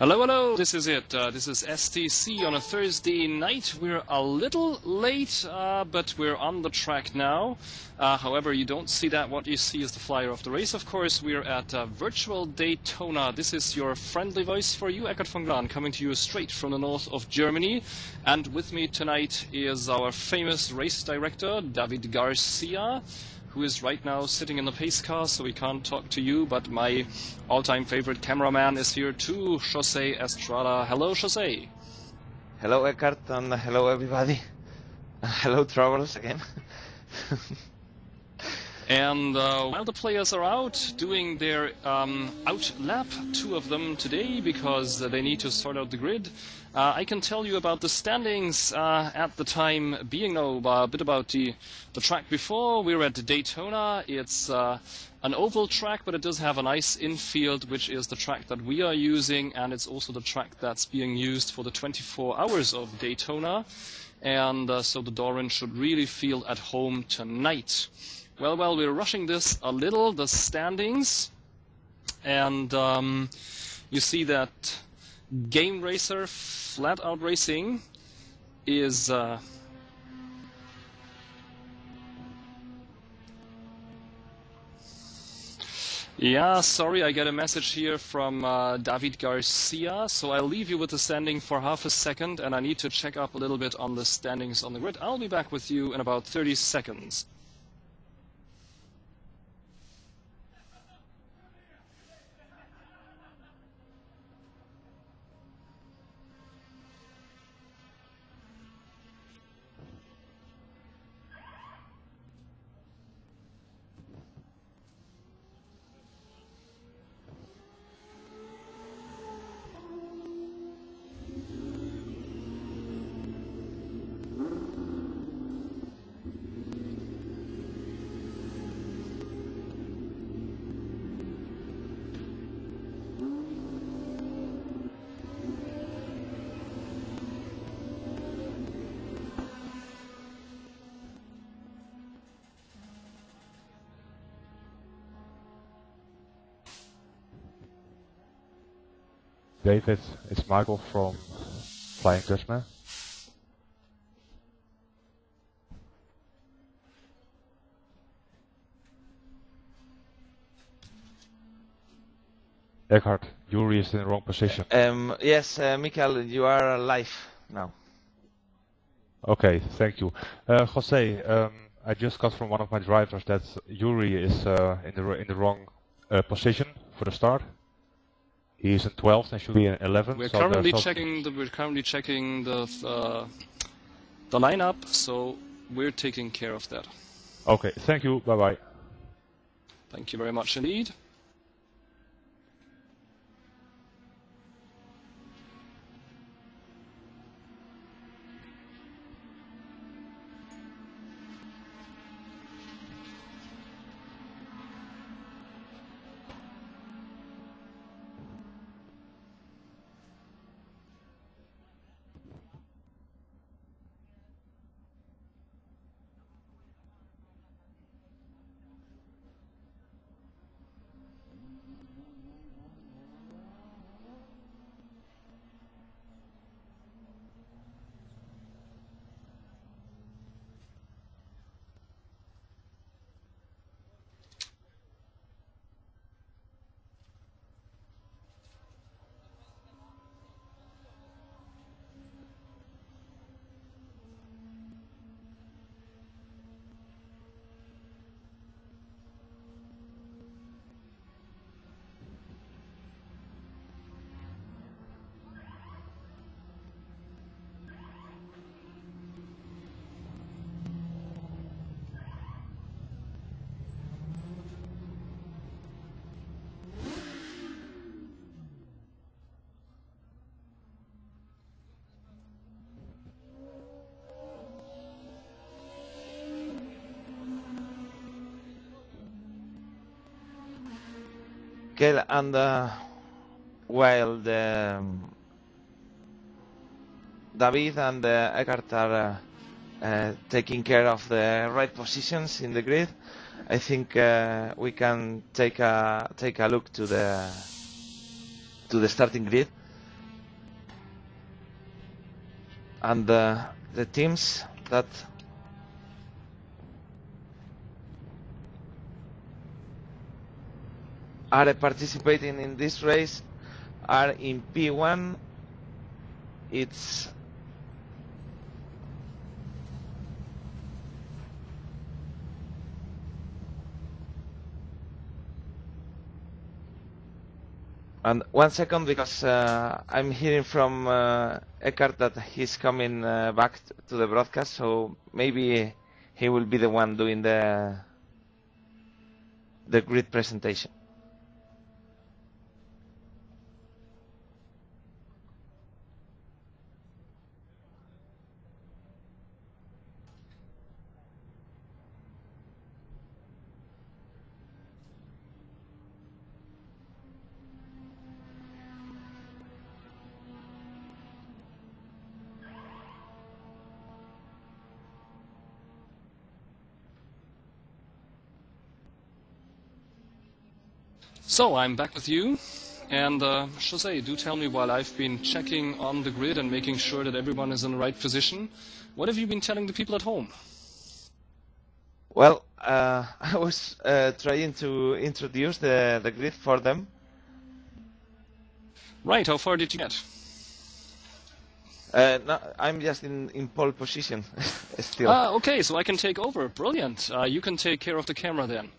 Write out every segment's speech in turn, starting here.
Hello, hello, this is it. This is STC on a Thursday night. We're a little late, but we're on the track now. However, you don't see that. What you see is the flyer of the race, of course. We're at virtual Daytona. This is your friendly voice for you, Eckart von Glan, coming to you straight from the north of Germany. And with me tonight is our famous race director, David Garcia, who is right now sitting in the pace car, so we can't talk to you, but my all-time favorite cameraman is here too, Jose Estrada. Hello, Jose. Hello, Eckart, and hello, everybody. Hello, Travels, again. And while the players are out doing their out lap, two of them today, because they need to sort out the grid, I can tell you about the standings at the time being. A bit about the track before. We're at Daytona. It's an oval track, but it does have a nice infield, which is the track that we are using, and it's also the track that's being used for the 24 hours of Daytona. And so the Doran should really feel at home tonight. Well, we're rushing this a little, the standings, and you see that Gameracer Flat Out Racing is yeah, sorry, I get a message here from David Garcia, so I'll leave you with the standing for half a second, and I need to check up a little bit on the standings on the grid. I'll be back with you in about 30 seconds. David, it's Michael from Flying Dutchman. Eckart, Yuri is in the wrong position. Yes, Mikael, you are live now. Okay, thank you. Jose, I just got from one of my drivers that Yuri is in the wrong position for the start. He is in 12th and should be in 11th. We're so currently checking the lineup, so we're taking care of that. Okay, thank you. Bye bye. Thank you very much indeed. Okay, and while David and Eckart are taking care of the right positions in the grid, I think we can take a look to the starting grid. and the teams that are participating in this race are in P1. It's and 1 second, because I'm hearing from Eckhart that he's coming back to the broadcast, so maybe he will be the one doing the grid presentation. So I'm back with you, and Jose, do tell me, while I've been checking on the grid and making sure that everyone is in the right position, what have you been telling the people at home? Well, I was trying to introduce the grid for them. Right, how far did you get? No, I'm just in pole position still. Okay, so I can take over. Brilliant. You can take care of the camera then.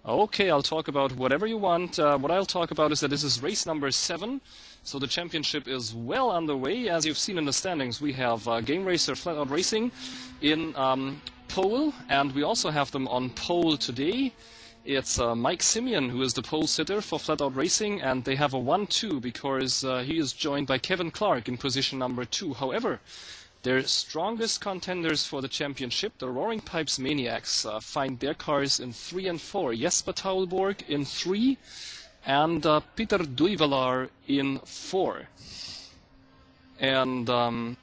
Okay, I'll talk about whatever you want. What I'll talk about is that this is race number 7, so the championship is well underway. As you've seen in the standings, we have Gameracer Flat Out Racing in pole, and we also have them on pole today. It's Mike Simian who is the pole sitter for Flat Out Racing, and they have a 1-2 because he is joined by Kevin Clark in position number 2. However, their strongest contenders for the championship, the Roaring Pipes Maniacs, find their cars in 3 and 4. Jesper Taulborg in 3 and Peter Duivelaar in 4. And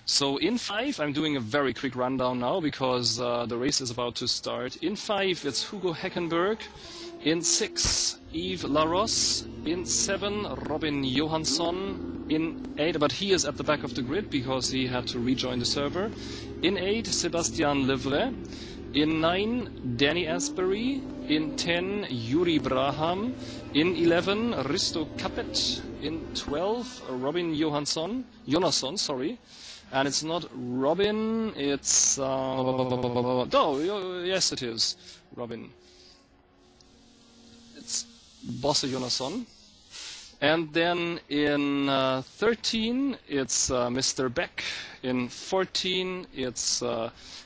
so in 5, I'm doing a very quick rundown now because the race is about to start. In 5, it's Hugo Heckenberg. In 6, Yves Laros. In 7, Göran Johansson. In 8, but he is at the back of the grid because he had to rejoin the server. In 8, Sebastian Levret. In 9, Danny Asbury. In 10, Yuri Braham. In 11, Risto Capet. In 12, Göran Johansson, sorry. And it's not Robin, it's... oh, yes it is, Robin. It's Bosse Jonasson. And then in 13, it's Mr. Beck. In 14, it's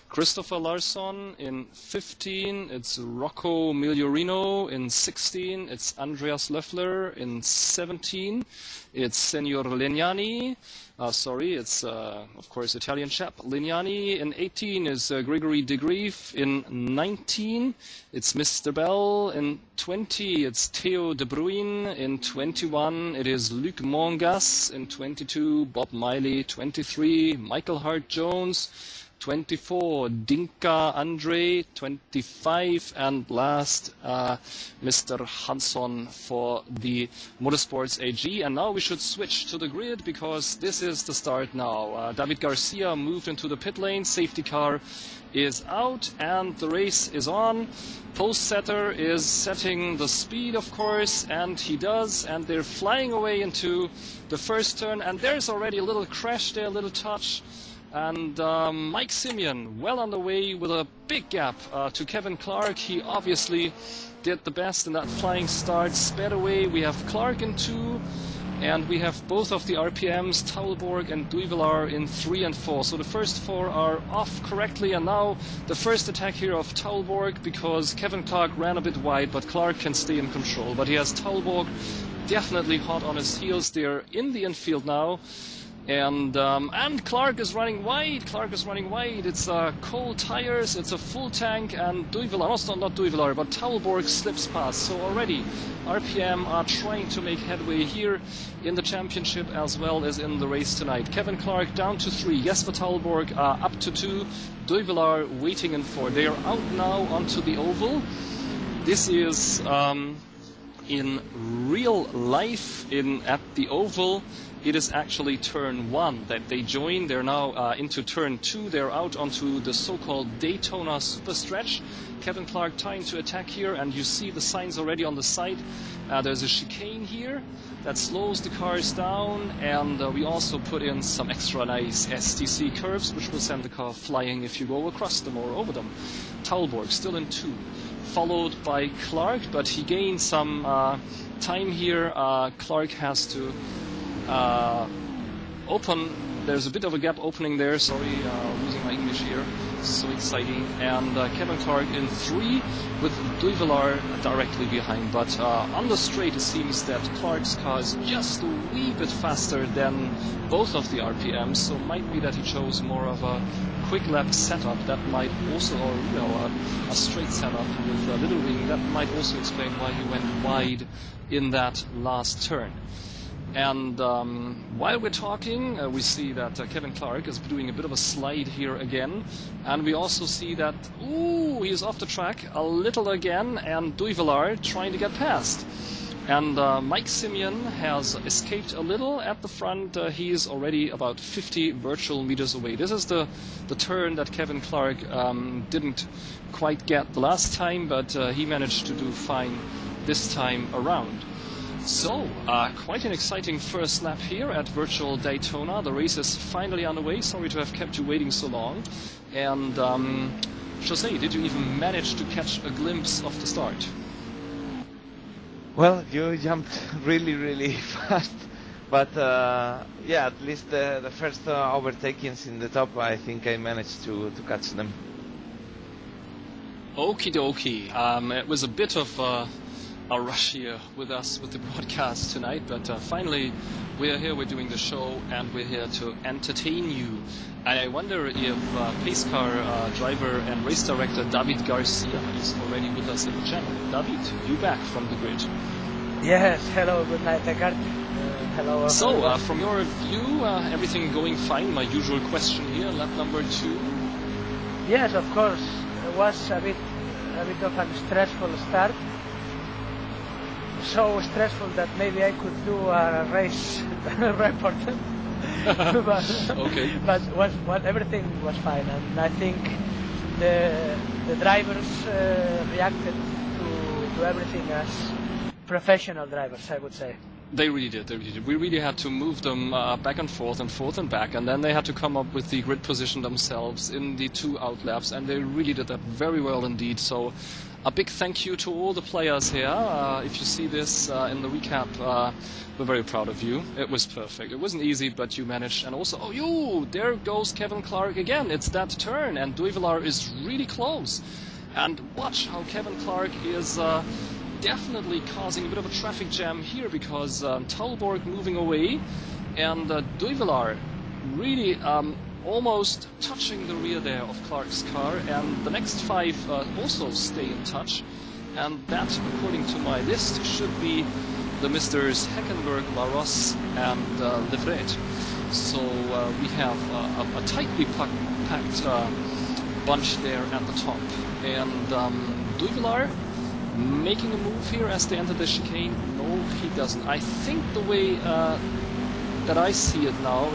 Christopher Larsson. In 15, it's Rocco Migliorino. In 16, it's Andreas Löffler. In 17, it's Senor Legnani. It's of course Italian chap, Legnani. In 18 is Gregory de Grief. In 19, it's Mr. Bell. In 20, it's Theo de Bruyn. In 21, it is Luc Mangas. In 22, Bob Miley. 23, Michael Hart-Jones. 24, Dinka Andre. 25, and last, Mr. Hansson for the Motorsports AG. And now we should switch to the grid because this is the start now. David Garcia moved into the pit lane. Safety car is out and the race is on. Post setter is setting the speed, of course, and he does. And they're flying away into the first turn. And there's already a little crash there, a little touch. And Mike Simian well on the way with a big gap to Kevin Clark. He obviously did the best in that flying start, sped away. We have Clark in 2, and we have both of the RPMs, Taulborg and Duivelaar, in 3 and 4. So the first 4 are off correctly, and now the first attack here of Taulborg, because Kevin Clark ran a bit wide, but Clark can stay in control. But he has Taulborg definitely hot on his heels. They're in the infield now. And Clark is running wide. It's cold tires, it's a full tank, and Duivelaar, not Duivelaar, but Taulborg slips past. So already RPM are trying to make headway here in the championship as well as in the race tonight. Kevin Clark down to 3, Jesper Taulborg up to 2, Duivelaar waiting in 4. They are out now onto the oval. This is in real life at the oval, it is actually turn 1 that they join. They're now into turn 2. They're out onto the so-called Daytona super stretch. Kevin Clark trying to attack here, and you see the signs already on the side. There's a chicane here that slows the cars down, and we also put in some extra nice STC curves, which will send the car flying if you go across them or over them. Taulborg still in 2, followed by Clark, but he gained some time here. Clark has to open. There's a bit of a gap opening there. Sorry, losing my English here. So exciting. And Kevin Clark in 3 with Duivelaar directly behind. But on the straight, it seems that Clark's car is just a wee bit faster than both of the RPMs. So it might be that he chose more of a quick lap setup. That might also, or a straight setup with a little wing. That might also explain why he went wide in that last turn. And while we're talking, we see that Kevin Clark is doing a bit of a slide here again. And we also see that, ooh, he's off the track a little again, and Duivelaar trying to get past. And Mike Simian has escaped a little at the front. He is already about 50 virtual meters away. This is the turn that Kevin Clark didn't quite get the last time, but he managed to do fine this time around. So, quite an exciting first lap here at Virtual Daytona. The race is finally underway. Sorry to have kept you waiting so long. And, Jose, did you even manage to catch a glimpse of the start? Well, you jumped really, really fast. But, yeah, at least the first overtakings in the top, I think I managed to catch them. Okie dokie. It was a bit of a rush here with us with the broadcast tonight, but finally we're here, we're doing the show, and we're here to entertain you. I wonder if pace car driver and race director David Garcia is already with us in the channel. David, you back from the grid? Yes, hello, good night, Eckhart. Hello. So, from your view, everything going fine? My usual question here, lap number 2. Yes, of course. It was a bit of a stressful start. So stressful that maybe I could do a race report. Okay. But everything was fine, and I think the drivers reacted to everything as professional drivers, I would say. They really did. We really had to move them back and forth and back, and then they had to come up with the grid position themselves in the 2 out laps, and they really did that very well indeed. So a big thank you to all the players here. If you see this in the recap, we're very proud of you. It was perfect. It wasn't easy, but you managed. And also, there goes Kevin Clark again. It's that turn, and Duivelaar is really close. And watch how Kevin Clark is definitely causing a bit of a traffic jam here, because Taulborg moving away, and Duivelaar really almost touching the rear there of Clark's car, and the next 5 also stay in touch, and that, according to my list, should be the Misters Heckenberg, Laros, and Levret. So we have a tightly packed bunch there at the top, and Duivelaar making a move here as they enter the chicane. No, he doesn't. I think the way that I see it now,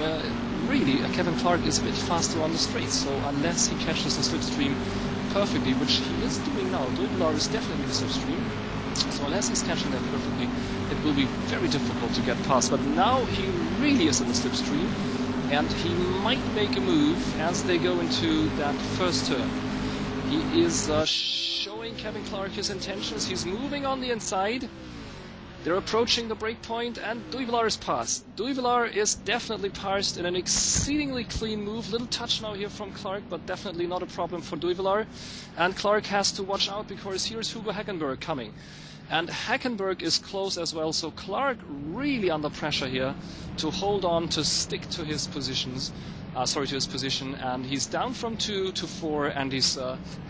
really, Kevin Clark is a bit faster on the straight, so unless he catches the slipstream perfectly, which he is doing now, Duivelaar is definitely the slipstream, so unless he's catching that perfectly, it will be very difficult to get past. But now he really is in the slipstream, and he might make a move as they go into that first turn. He is showing Kevin Clark his intentions. He's moving on the inside. They're approaching the break point, and Duivelaar is passed. Duivelaar is definitely passed in an exceedingly clean move. Little touch now here from Clark, but definitely not a problem for Duivelaar. And Clark has to watch out, because here's Hugo Heckenberg coming. And Heckenberg is close as well, so Clark really under pressure here to hold on, to stick to his positions. To his position, and he's down from 2 to 4, and he's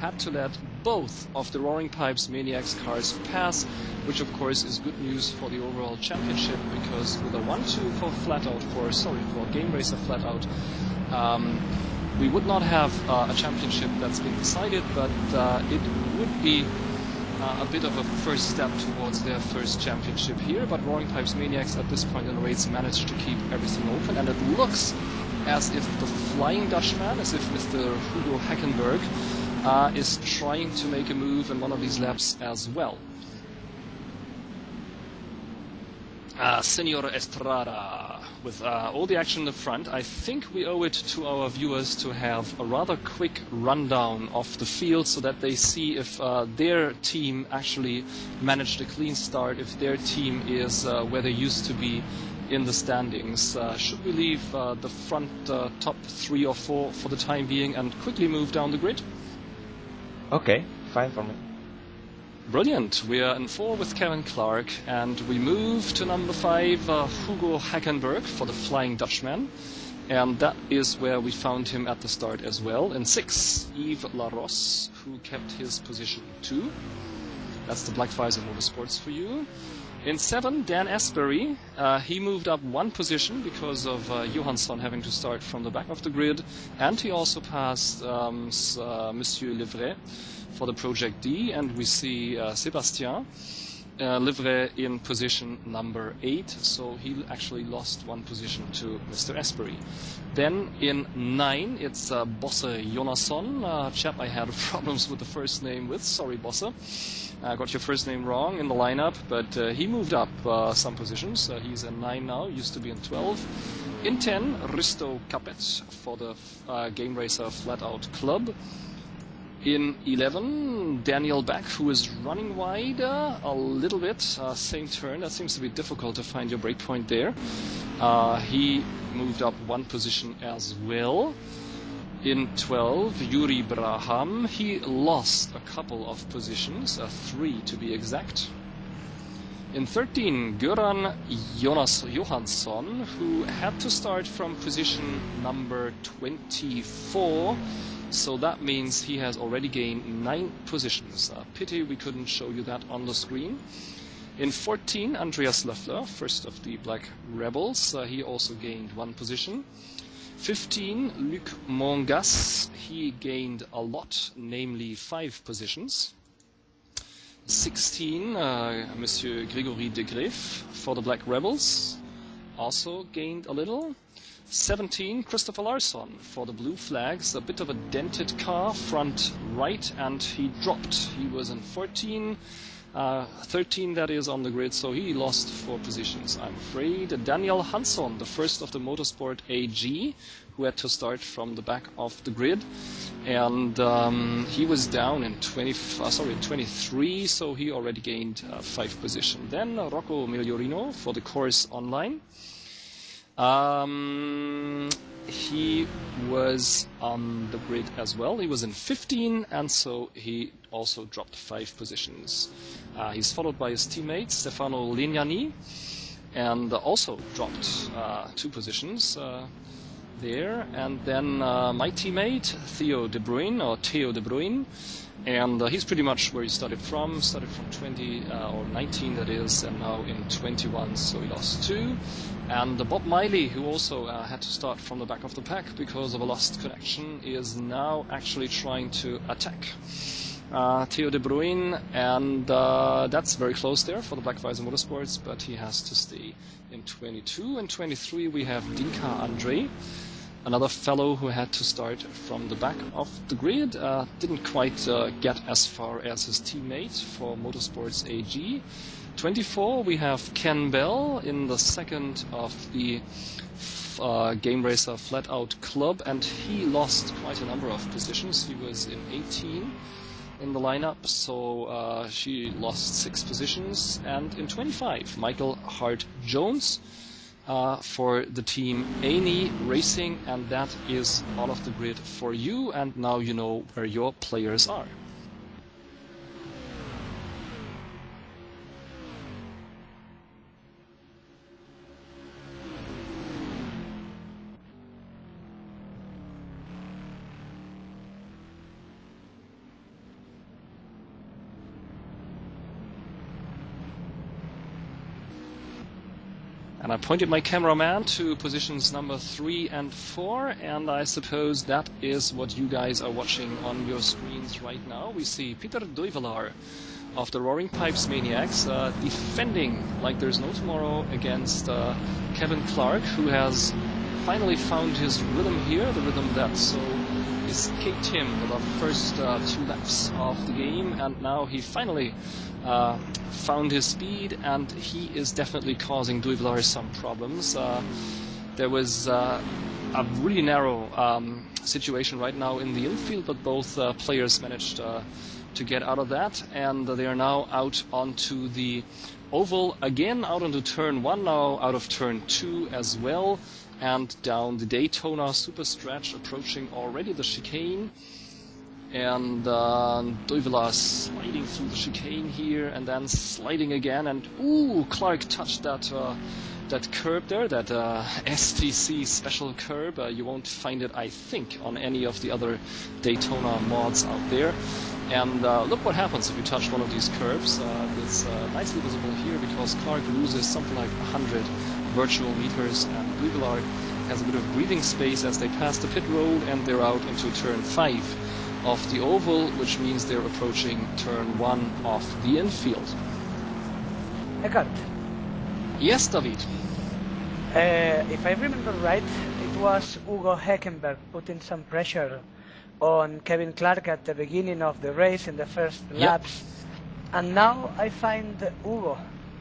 had to let both of the Roaring Pipes Maniacs cars pass, which of course is good news for the overall championship, because with a 1-2 for Gameracer Flatout, we would not have a championship that's been decided, but it would be a bit of a first step towards their first championship here, but Roaring Pipes Maniacs at this point in the race managed to keep everything open, and it looks as if the Flying Dutchman, as if Mr. Hugo Hackenberg is trying to make a move in one of these laps as well. Senor Estrada, with all the action in the front, I think we owe it to our viewers to have a rather quick rundown of the field so that they see if their team actually managed a clean start, if their team is where they used to be in the standings. Should we leave the front top 3 or 4 for the time being and quickly move down the grid? Okay, fine for me. Brilliant. We are in 4 with Kevin Clark, and we move to number 5, Hugo Hackenberg for the Flying Dutchman, and that is where we found him at the start as well. In 6, Yves Larosse, who kept his position 2. That's the Black Visor Motorsports for you. In 7, Dan Asbury. He moved up 1 position because of Johansson having to start from the back of the grid, and he also passed Monsieur Levret for the Project D, and we see Sebastian Levret in position number 8, so he actually lost 1 position to Mr. Asbury. Then in 9, it's Bosse Jonasson, chap I had problems with the first name with, sorry Bosse. I got your first name wrong in the lineup, but he moved up some positions. He's in 9 now, used to be in 12. In 10, Risto Capet for the Gameracer Flatout Club. In 11, Daniel Beck, who is running wide a little bit, same turn. That seems to be difficult to find your breakpoint there. He moved up 1 position as well. In 12, Yuri Braham, he lost a couple of positions, 3 to be exact. In 13, Göran Johansson, who had to start from position number 24, so that means he has already gained 9 positions. Pity we couldn't show you that on the screen. In 14, Andreas Löffler, first of the Black Rebels, he also gained 1 position. 15, Luc Mangas, he gained a lot, namely 5 positions. 16, Monsieur Grégory de Greef for the Black Rebels, also gained a little. 17, Christopher Larsson for the Blue Flags, a bit of a dented car, front right, and he dropped. He was in 14, 13 that is on the grid, so he lost 4 positions, I'm afraid. Daniel Hansson, the first of the Motorsport AG, who had to start from the back of the grid, and he was down in 23, so he already gained 5 positions. Then Rocco Migliorino for the Course Online. He was on the grid as well. He was in 15, and so he also dropped 5 positions. He's followed by his teammate Stefano Legnani, and also dropped 2 positions there. And then my teammate Theo De Bruyne, and he's pretty much where he started from 20 or 19 that is, and now in 21, so he lost 2. And Bob Miley, who also had to start from the back of the pack because of a lost connection, is now actually trying to attack Theo De Bruyne, and that's very close there for the Black Visor Motorsports, but he has to stay in 22. And 23 we have Dinka Andre, another fellow who had to start from the back of the grid, didn't quite get as far as his teammate for Motorsports AG. 24 we have Ken Bell in the second of the Gameracer Flatout Club, and he lost quite a number of positions. He was in 18 in the lineup, so she lost 6 positions. And in 25, Michael Hart-Jones for the team Aney Racing, and that is all of the grid for you, and now you know where your players are. And I pointed my cameraman to positions number 3 and 4, and I suppose that is what you guys are watching on your screens right now. We see Peter Duivelaar of the Roaring Pipes Maniacs, defending like there's no tomorrow against Kevin Clark, who has finally found his rhythm here, the rhythm that so escaped him for the first 2 laps of the game, and now he finally found his speed, and he is definitely causing Duivelaar some problems. There was a really narrow situation right now in the infield, but both players managed to get out of that, and they are now out onto the oval again, out onto turn 1 now, out of turn 2 as well, and down the Daytona super stretch, approaching already the chicane. And Duivelaar sliding through the chicane here, and then sliding again, and ooh, Clark touched that that curb there, that STC special curb. You won't find it, I think, on any of the other Daytona mods out there. And look what happens if you touch one of these curbs. It's nicely visible here because Clark loses something like 100 virtual meters, and Duivelaar has a bit of breathing space as they pass the pit road, and they're out into turn 5 of the oval, which means they're approaching turn 1 of the infield. Eckhart. Yes, David. If I remember right, it was Hugo Heckenberg putting some pressure on Kevin Clark at the beginning of the race in the first laps, and now I find Hugo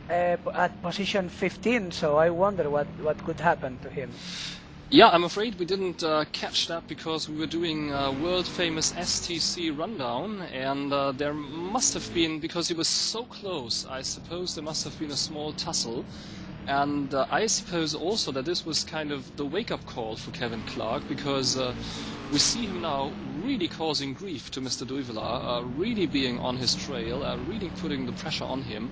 at position 15, so I wonder what could happen to him. Yeah, I'm afraid we didn't catch that because we were doing a world-famous STC rundown, and there must have been, because he was so close, I suppose there must have been a small tussle. And I suppose also that this was kind of the wake-up call for Kevin Clark, because we see him now really causing grief to Mr. Duivelaar, really being on his trail, really putting the pressure on him.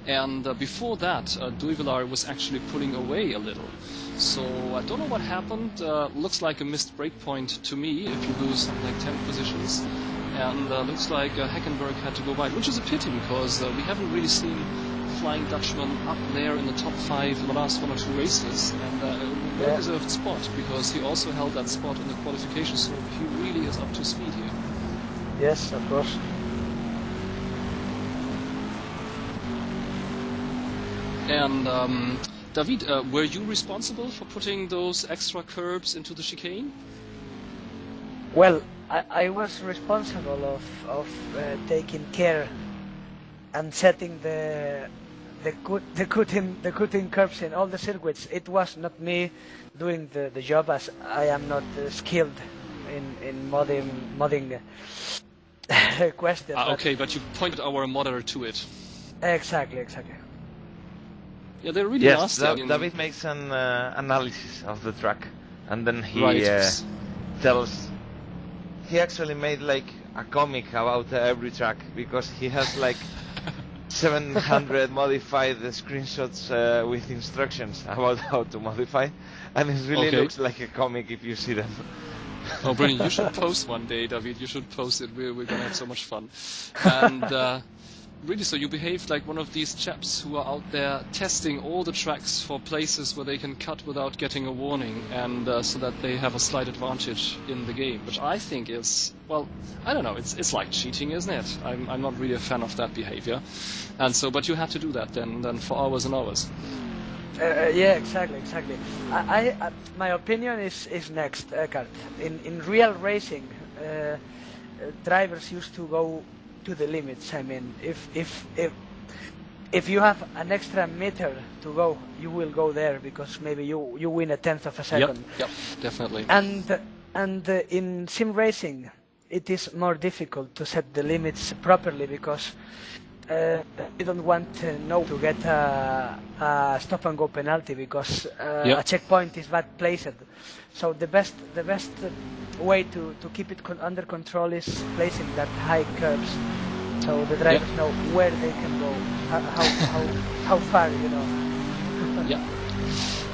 And before that, Duivelaar was actually pulling away a little. So I don't know what happened. Looks like a missed breakpoint to me if you lose something like 10 positions. And looks like Heckenberg had to go by, which is a pity because we haven't really seen Flying Dutchman up there in the top 5 in the last 1 or 2 races. And a well-deserved spot because he also held that spot in the qualification, so he really is up to speed here. Yes, of course. And David, were you responsible for putting those extra curbs into the chicane? Well, I was responsible of taking care and setting the cutting curbs in all the circuits. It was not me doing the job, as I am not skilled in modding questions. Okay, but you pointed our modder to it. Exactly. Yeah, they're really yes, nasty. David makes an analysis of the track, and then he tells. He actually made like a comic about every track because he has like 700 modified screenshots with instructions about how to modify, and it really looks like a comic if you see them. Oh, brilliant! You should post one day, David. You should post it. We're gonna have so much fun. And really, so you behaved like one of these chaps who are out there testing all the tracks for places where they can cut without getting a warning, and so that they have a slight advantage in the game, which I think is, well, I don't know, it's like cheating, isn't it? I'm not really a fan of that behavior, and so, but you had to do that then for hours and hours. Yeah, exactly. My opinion is next, Eckhart. In real racing, drivers used to go to the limits. I mean, if you have an extra meter to go, you will go there because maybe you win a tenth of a second. Yep, definitely. And in sim racing, it is more difficult to set the limits properly because you don't want to get a stop and go penalty because a checkpoint is bad placed. So the best way to keep it under control is placing that high curves, so the drivers know where they can go, how far, you know. Yeah.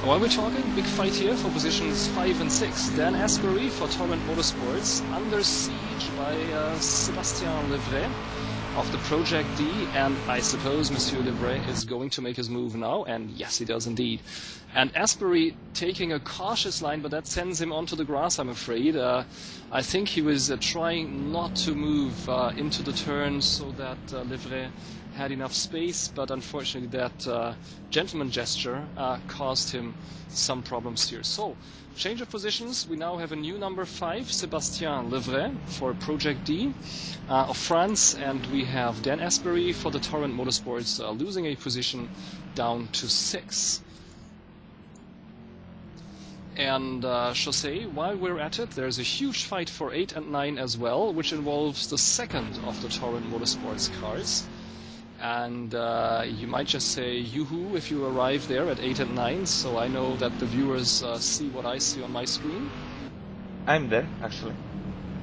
While we're talking, big fight here for positions 5 and 6. Dan Asbury for Torrent Motorsports, under siege by Sebastian Levret. of the Project D, and I suppose Monsieur Levret is going to make his move now, and yes, he does indeed. And Asbury taking a cautious line, but that sends him onto the grass, I'm afraid. I think he was trying not to move into the turn so that Levret had enough space, but unfortunately that gentleman gesture caused him some problems here. So, change of positions. We now have a new number 5, Sebastian Levret for Project D of France, and we have Dan Asbury for the Torrent Motorsports losing a position down to 6. And Jose, while we're at it, there's a huge fight for 8 and 9 as well, which involves the second of the Torrent Motorsports cars. And you might just say yoo-hoo if you arrive there at 8 and 9, so I know that the viewers see what I see on my screen. I'm there, actually.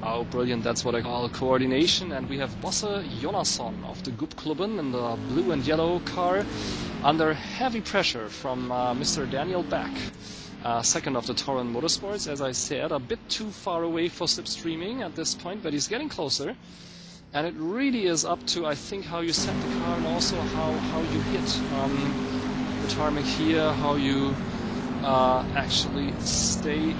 Oh, brilliant, that's what I call coordination. And we have Bosse Jonasson of the Gubbklubben in the blue and yellow car under heavy pressure from Mr. Daniel Back. Second of the Torrent Motorsports, as I said, a bit too far away for slipstreaming at this point, but he's getting closer. And it really is up to, I think, how you set the car and also how you hit the tarmac here, how you actually stay.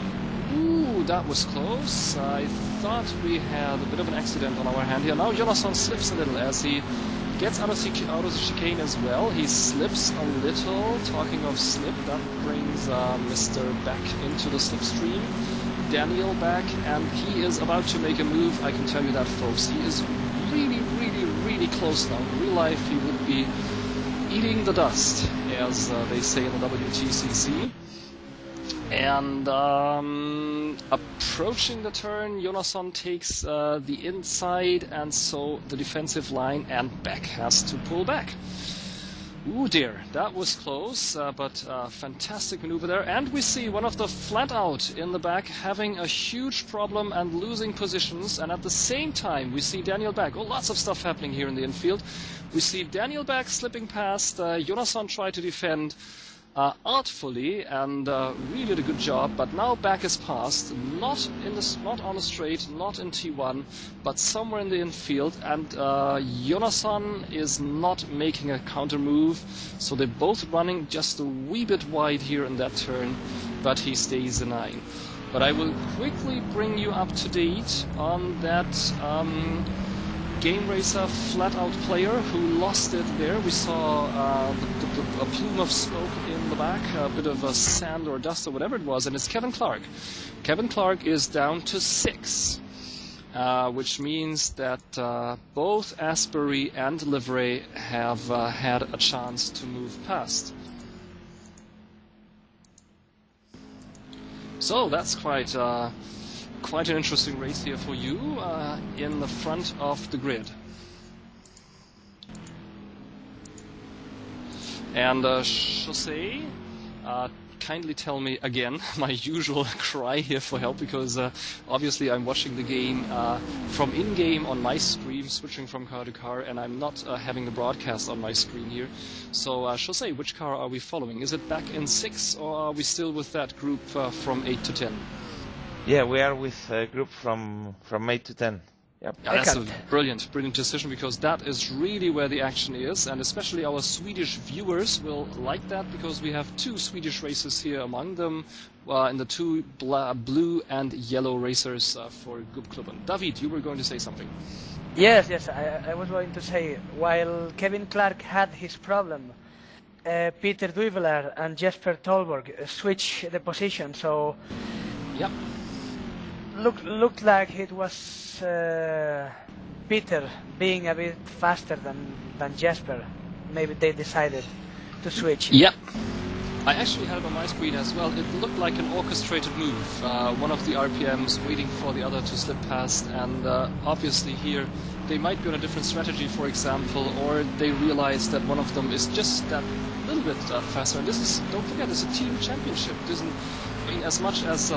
Ooh, that was close. I thought we had a bit of an accident on our hand here. Now Jonasson slips a little as he gets out of the chicane as well. He slips a little. Talking of slip, that brings Mr. Back into the slipstream. Daniel Back, and he is about to make a move. I can tell you that, folks. He is really close now. In real life, he would be eating the dust, as they say in the WTCC. And approaching the turn, Jonasson takes the inside, and so the defensive line, and Back has to pull back. Ooh dear, that was close, but fantastic maneuver there. And we see one of the flat out in the back having a huge problem and losing positions. And at the same time, we see Daniel Back. Oh, lots of stuff happening here in the infield. We see Daniel Back slipping past. Jonasson tried to defend artfully and really did a good job, but now Back is passed, not on the straight, not in T1, but somewhere in the infield, and Jonasson is not making a counter move, so they're both running just a wee bit wide here in that turn, but he stays in 9. But I will quickly bring you up to date on that Gameracer flat-out player who lost it there. We saw a plume of smoke in the back, a bit of sand or dust or whatever it was, and it's Kevin Clark. Kevin Clark is down to 6, which means that both Asbury and Levret have had a chance to move past. So that's quite an interesting race here for you in the front of the grid. And Jose, kindly tell me again my usual cry here for help, because obviously I'm watching the game from in-game on my screen, switching from car to car, and I'm not having the broadcast on my screen here. So Jose, which car are we following? Is it Back in 6, or are we still with that group from 8 to 10? Yeah, we are with a group from 8 to 10. Yep. Yeah, that's a brilliant decision, because that is really where the action is, and especially our Swedish viewers will like that, because we have 2 Swedish racers here among them, in the 2 blue and yellow racers for Gubbklubben. David, you were going to say something. Yes, I was going to say, while Kevin Clark had his problem, Peter Duivelaar and Jesper Taulborg switched the position, so yep. Looked like it was Peter being a bit faster than Jesper. Maybe they decided to switch. Yep. I actually had it on my screen as well. It looked like an orchestrated move. One of the RPMs waiting for the other to slip past, and obviously here they might be on a different strategy, for example, or they realize that one of them is just that little bit faster. And this is, don't forget, it's a team championship. It isn't, I mean, as much as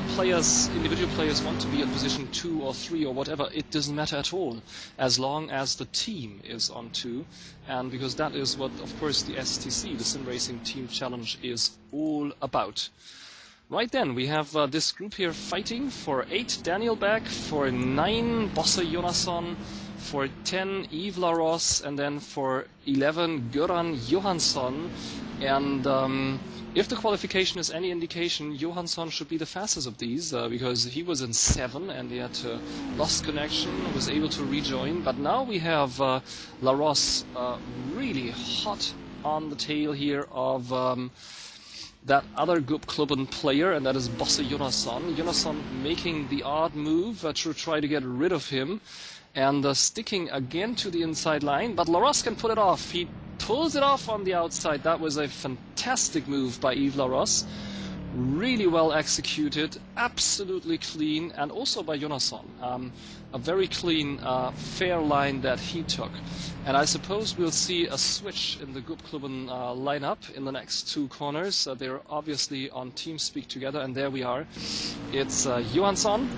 individual players want to be in position 2 or 3 or whatever, it doesn't matter at all, as long as the team is on 2, and because that is what, of course, the STC, the Sim Racing Team Challenge, is all about. Right then, we have this group here fighting for 8, Daniel Back, for 9, Bosse Jonasson, for 10, Yves Larosse, and then for 11, Göran Johansson. And if the qualification is any indication, Johansson should be the fastest of these, because he was in 7 and he had lost connection, was able to rejoin. But now we have Larosse really hot on the tail here of that other Gubbklubben player, and that is Bosse Jonasson. Jonasson making the odd move to try to get rid of him, and sticking again to the inside line, but Larosse can pull it off. He pulls it off on the outside. That was a fantastic move by Yves Larosse. Really well executed, absolutely clean, and also by Jonasson. A very clean, fair line that he took. And I suppose we'll see a switch in the Gubbklubben lineup in the next 2 corners. They're obviously on TeamSpeak together, and there we are. It's Johansson.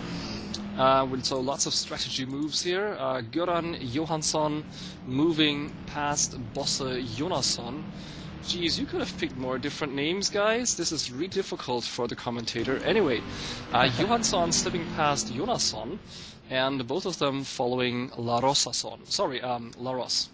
So lots of strategy moves here. Göran Johansson moving past Bosse Jonasson. Geez, you could have picked more different names, guys. This is really difficult for the commentator. Anyway, Johansson slipping past Jonasson, and both of them following Larosse. Sorry, Larosse.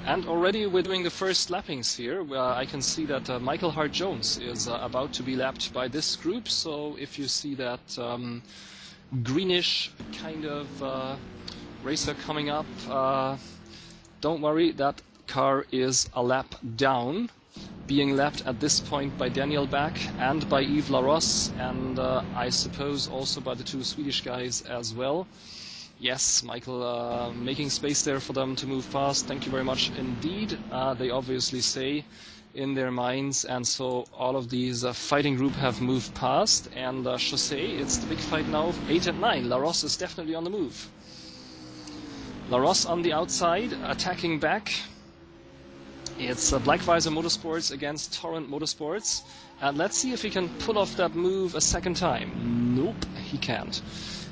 And already we're doing the first lappings here. I can see that Michael Hart-Jones is about to be lapped by this group. So if you see that greenish kind of racer coming up, don't worry, that car is a lap down, being lapped at this point by Daniel Back and by Yves Larosse, and I suppose also by the 2 Swedish guys as well. Yes, Michael making space there for them to move past. Thank you very much indeed. They obviously say in their minds, and so all of these fighting group have moved past, and Chaussee, it's the big fight now of 8 and 9. Larosse is definitely on the move. Larosse on the outside, attacking back. It's Black Visor Motorsports against Torrent Motorsports, and let's see if he can pull off that move a second time. Nope, he can't.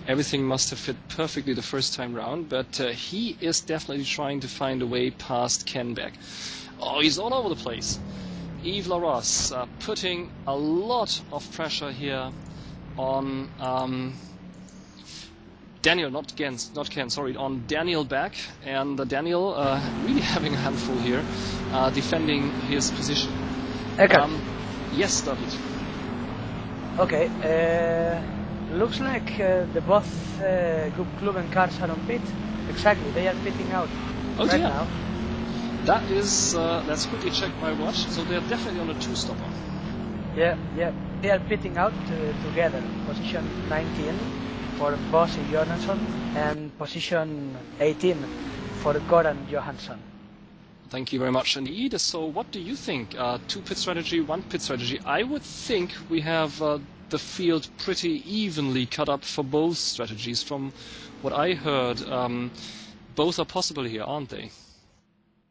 Everything must have fit perfectly the first time round, but he is definitely trying to find a way past Ken Beck. Oh, he's all over the place. Yves Larosse putting a lot of pressure here on Daniel, not Ken, sorry, on Daniel Back, and Daniel really having a handful here, defending his position. Yes, David. Okay, looks like the both Gubbklubben cars are on pit. Exactly, they are pitting out right now. That is, let's quickly check my watch. So they're definitely on a 2-stopper. Yeah, they are pitting out together. Position 19 for Bosse Jonasson and position 18 for Göran Johansson. Thank you very much indeed. So what do you think? 2 pit strategy, 1 pit strategy. I would think we have the field pretty evenly cut up for both strategies. From what I heard, both are possible here, aren't they?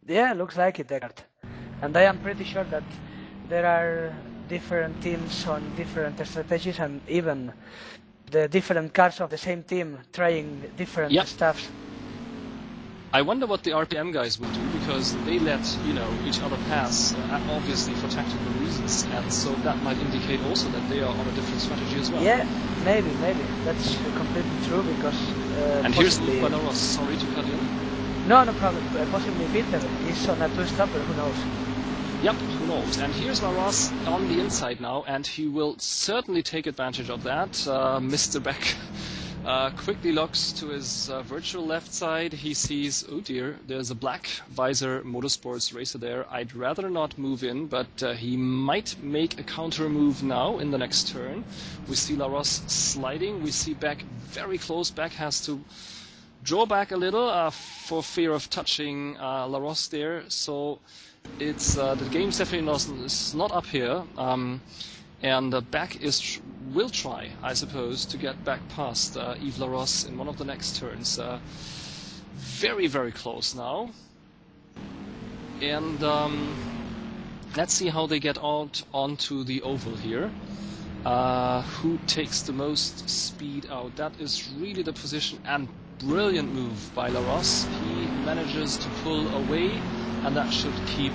Yeah, looks like it, Eckart. And I am pretty sure that there are different teams on different strategies, and even the different cars of the same team trying different stuff. I wonder what the RPM guys will do, because they let each other pass, obviously for tactical reasons, and so that might indicate also that they are on a different strategy as well. Yeah, maybe that's completely true, because and here's Luc Mangas, sorry to cut in. No problem. Possibly Peter is on a 2-stopper, who knows? Yep, who knows. And here's Larosse on the inside now, and he will certainly take advantage of that. Mr. Beck quickly looks to his virtual left side. He sees, oh dear, there's a Black Visor Motorsports racer there. I'd rather not move in, but he might make a counter move now in the next turn. We see Larosse sliding. We see Beck very close. Beck has to draw back a little for fear of touching Larosse there. So it's the game's definitely not up here. And Beck will try, I suppose, to get back past Yves Larosse in one of the next turns. Very, very close now. And let's see how they get out onto the oval here. Who takes the most speed out? That is really the position, and brilliant move by Larosse. He manages to pull away, and that should keep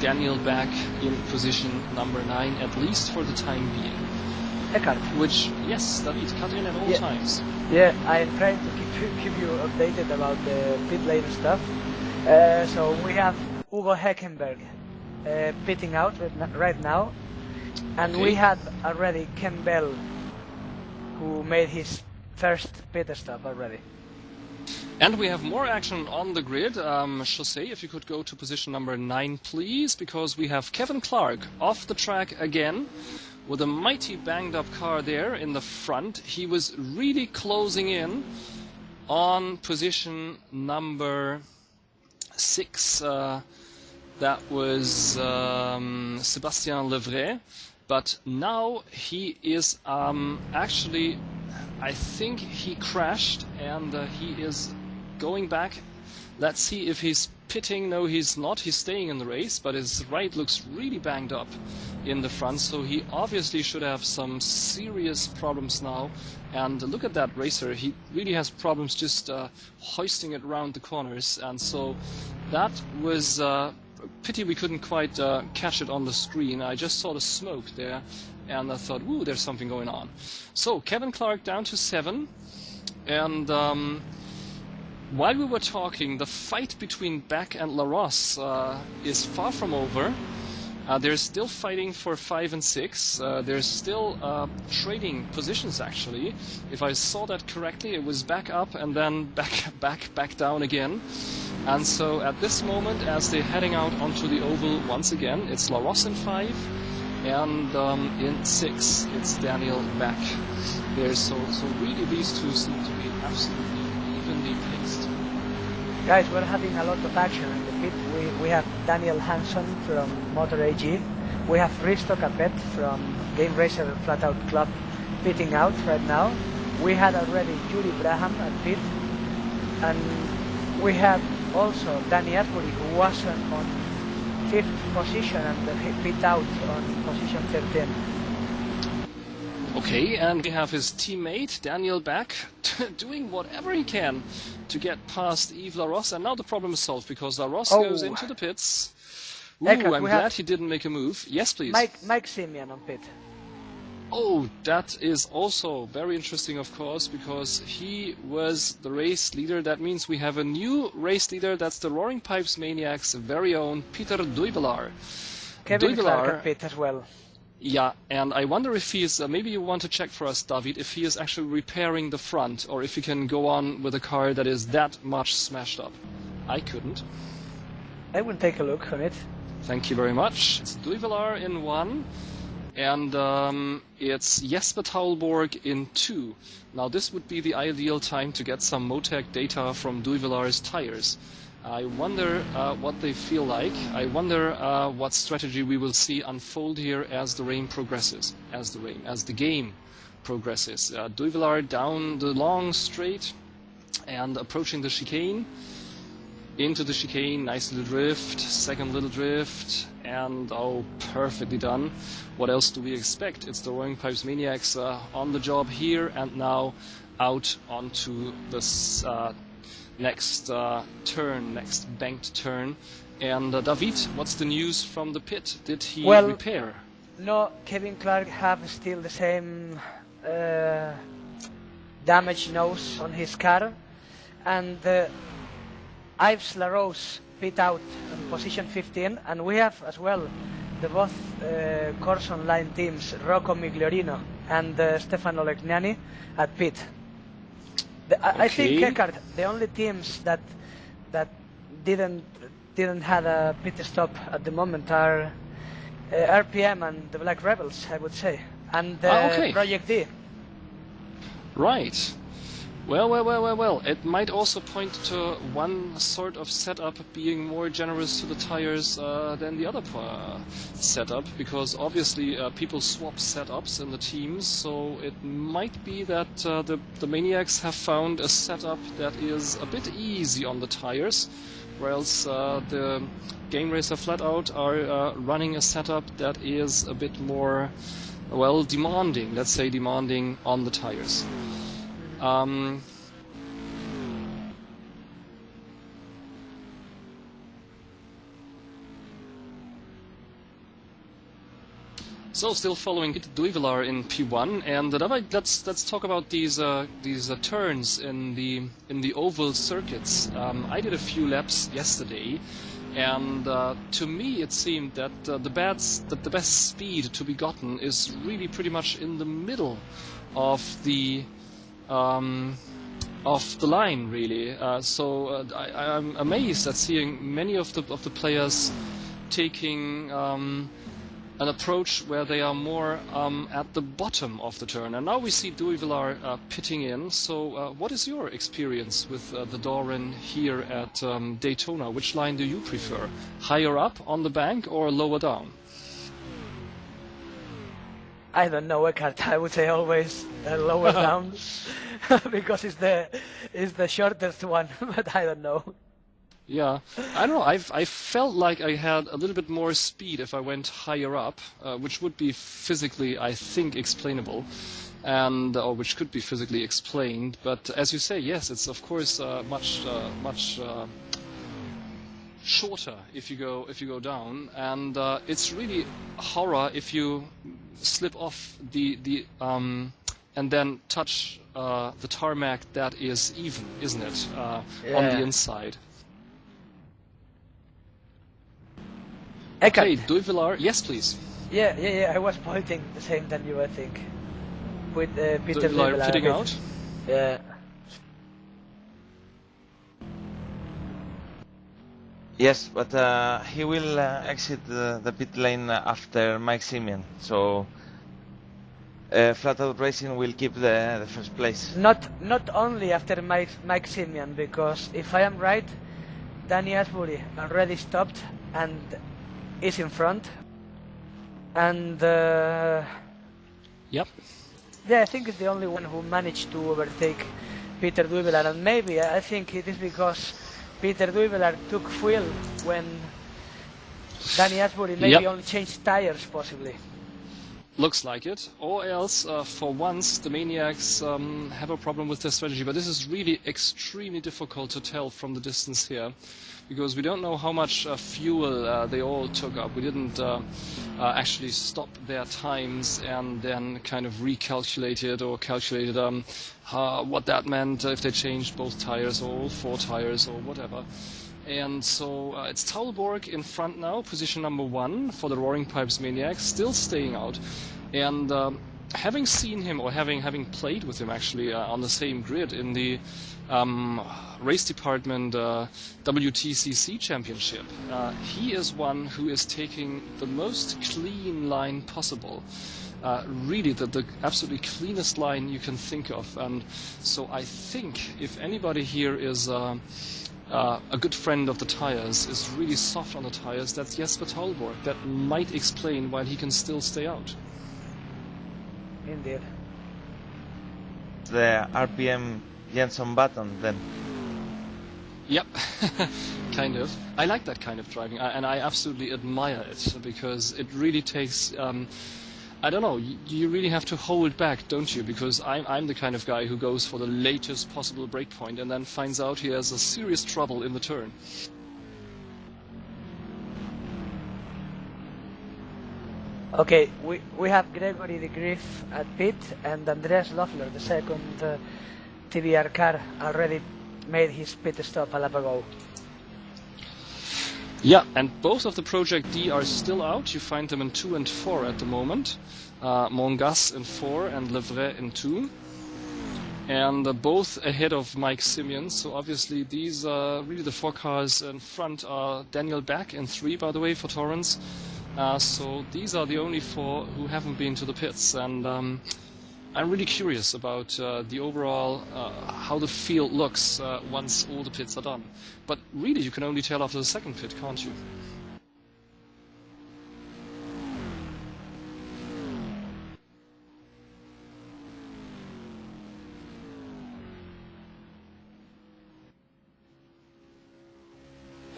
Daniel back in position number 9, at least for the time being. Eckhart. Which, yes, David, cut in at all times. Yeah, I'm trying to keep you updated about the pit lane stuff. So we have Hugo Heckenberg pitting out right now, and we had already Ken Bell, who made his first pit stop already. And we have more action on the grid. Jose, if you could go to position number 9, please, because we have Kevin Clark off the track again with a mighty banged up car there in the front. He was really closing in on position number 6. That was Sebastian Levret. But now he is actually, I think he crashed and he is going back. Let's see if he's pitting. No, he's not. He's staying in the race, but his right looks really banged up in the front, so he obviously should have some serious problems now. And look at that racer. He really has problems just hoisting it around the corners, and so that was pity we couldn't quite catch it on the screen. I just saw the smoke there, and I thought, ooh, there's something going on. So Kevin Clark down to 7, and while we were talking, the fight between Beck and Larosse is far from over. They're still fighting for 5 and 6. They're still trading positions, actually. If I saw that correctly, it was back up and then back down again. And so at this moment, as they're heading out onto the oval once again, it's Larosse in 5, and in 6, it's Daniel Beck. So really these two seem to be absolutely evenly placed. Guys, we're having a lot of action in the pit. We have Daniel Hansen from Motor AG. We have Risto Capet from Gameracer Flatout Club pitting out right now. We had already Yuri Braham at pit. And we have also Danny Atbury, who was on 5th position and he pit out on position 13. Okay, and we have his teammate, Daniel Beck, doing whatever he can to get past Yves Larosse, and now the problem is solved, because Larosse goes into the pits. Ooh, Eckhart, I'm glad he didn't make a move. Yes, please. Mike Simian on pit. Oh, that is also very interesting, of course, because he was the race leader. That means we have a new race leader. That's the Roaring Pipes Maniacs' very own Peter Duivelaar. Kevin Clark at pit as well. Yeah, and I wonder if he is, maybe you want to check for us, David, if he is actually repairing the front, or if he can go on with a car that is that much smashed up. I couldn't. I will take a look on it. Thank you very much. It's Duivelaar in 1, and it's Jesper Taulborg in 2. Now this would be the ideal time to get some Motec data from Duivelaar's tires. I wonder what they feel like. I wonder what strategy we will see unfold here as the game progresses. As the game progresses. Duivelaar down the long straight and approaching the chicane. Into the chicane, nice little drift, second little drift, and oh, perfectly done. What else do we expect? It's the Roaring Pipes Maniacs on the job here, and now out onto this next turn, next banked turn. And David, what's the news from the pit? Did he repair? No, Kevin Clark have still the same damaged nose on his car, and Yves Larosse pit out on position 15, and we have as well the both Course Online teams, Rocco Migliorino and Stefano Legnani at pit. I think, Eckhart, the only teams that didn't have a pit stop at the moment are RPM and the Black Rebels, I would say, and Project D. Right. Well. It might also point to one sort of setup being more generous to the tires than the other setup, because obviously people swap setups in the teams, so it might be that the Maniacs have found a setup that is a bit easy on the tires, whereas the Gameracer Flatout are running a setup that is a bit more, well, demanding, let's say demanding on the tires. So still following Duivelaar in P1, and let's talk about these turns in the oval circuits. I did a few laps yesterday, and to me it seemed that the best speed to be gotten is really pretty much in the middle of the line, really. I'm amazed at seeing many of the players taking an approach where they are more at the bottom of the turn. And now we see Duivelaar pitting in. So what is your experience with the Doran here at Daytona? Which line do you prefer? Higher up on the bank or lower down? I don't know, Eckhart. I would say always lower down because it's the shortest one, but I don't know. Yeah, I don't know. I felt like I had a little bit more speed if I went higher up, which would be physically, I think, explainable, or which could be physically explained. But as you say, yes, it's of course much shorter if you go down, and it's really horror if you slip off the and then touch the tarmac that is even, isn't it, on the inside. Okay, Duivelaar, yes, please. Yeah. I was pointing the same than you, I think, with Peter Duivelaar pitting out. Yeah. Yes, but he will exit the pit lane after Mike Simian. So Flat Out Racing will keep the first place. Not only after Mike Simian, because if I am right, Danny Asbury already stopped and is in front, and yep. Yeah, I think it's the only one who managed to overtake Peter Duivelaar, and maybe I think it is because Peter Duivelaar took fuel when Danny Asbury maybe only changed tires, possibly. Looks like it, or else for once the Maniacs have a problem with their strategy, but this is really extremely difficult to tell from the distance here, because we don't know how much fuel they all took up. We didn't actually stop their times and then kind of recalculated or calculated what that meant if they changed both tires or all 4 tires or whatever. And so it's Taulborg in front now, position number 1 for the Roaring Pipes Maniacs, still staying out. And having seen him, or having played with him actually on the same grid in the race department WTCC championship, he is one who is taking the most clean line possible. Really the absolutely cleanest line you can think of. And so I think if anybody here is a good friend of the tires, is really soft on the tires, that's Jesper Taulborg. That might explain why he can still stay out. Indeed. The RPM Jenson button then. Yep, kind of. I like that kind of driving, and I absolutely admire it, because it really takes, I don't know, you really have to hold back, don't you? Because I'm the kind of guy who goes for the latest possible breakpoint and then finds out he has a serious trouble in the turn. Okay, we have Gregory de Grief at pit, and Andreas Loeffler, the second TBR car, already made his pit stop a lap ago. Yeah, and both of the Project D are still out. You find them in 2 and 4 at the moment. Mangas in 4 and Levret in 2. And both ahead of Mike Simian. So obviously these are really the 4 cars in front are Daniel Back in 3, by the way, for Torrance. So these are the only 4 who haven't been to the pits. And I'm really curious about the overall, how the field looks once all the pits are done. But really, you can only tell after the second pit, can't you?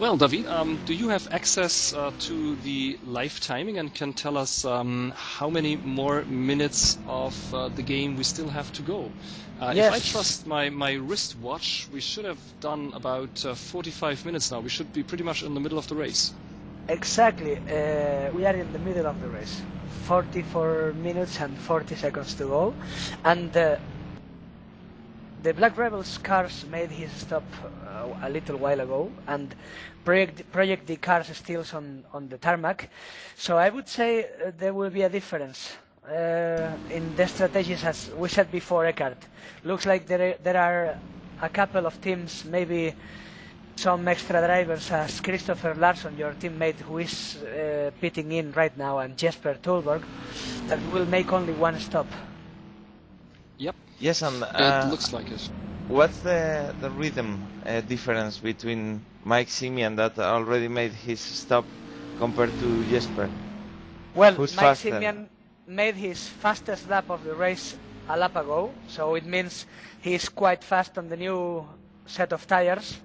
Well, David, do you have access to the live timing and can tell us how many more minutes of the game we still have to go? Yes. If I trust my wristwatch, we should have done about 45 minutes now. We should be pretty much in the middle of the race. Exactly. We are in the middle of the race. 44 minutes and 40 seconds to go, and the Black Rebels cars made his stop a little while ago, and Project D cars still on the tarmac. So I would say there will be a difference in the strategies, as we said before, Eckhart. Looks like there are a couple of teams, maybe some extra drivers as Christopher Larsson, your teammate, who is pitting in right now, and Jesper Taulborg, that will make only one stop. Yep. Yes, and it looks like it. What's the rhythm difference between Mike Simian, that already made his stop, compared to Jesper? Well, Who's Mike faster? Simian made his fastest lap of the race a lap ago, so it means he's quite fast on the new set of tires.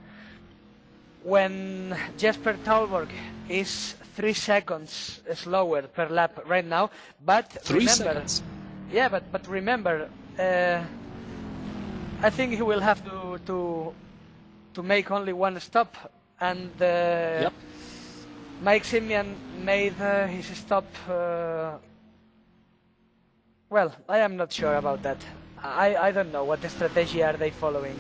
When Jesper Taulborg is 3 seconds slower per lap right now, but 3 remember, seconds. yeah, but remember, I think he will have to make only one stop, and Yep. Mike Simian made his stop. Well, I am not sure about that. I don't know what strategy are they following.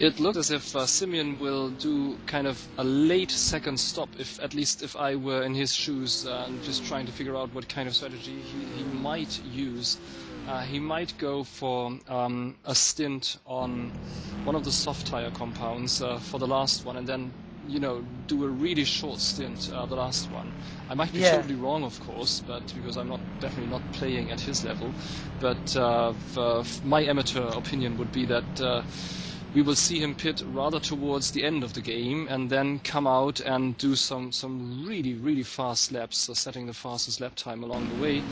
It looks as if Simian will do kind of a late second stop, at least if I were in his shoes, and just trying to figure out what kind of strategy he might use. He might go for a stint on one of the soft tire compounds for the last one, and then, you know, do a really short stint the last one. I might be totally wrong, of course, but because I'm definitely not playing at his level. But my amateur opinion would be that we will see him pit rather towards the end of the game, and then come out and do some really fast laps, setting the fastest lap time along the way.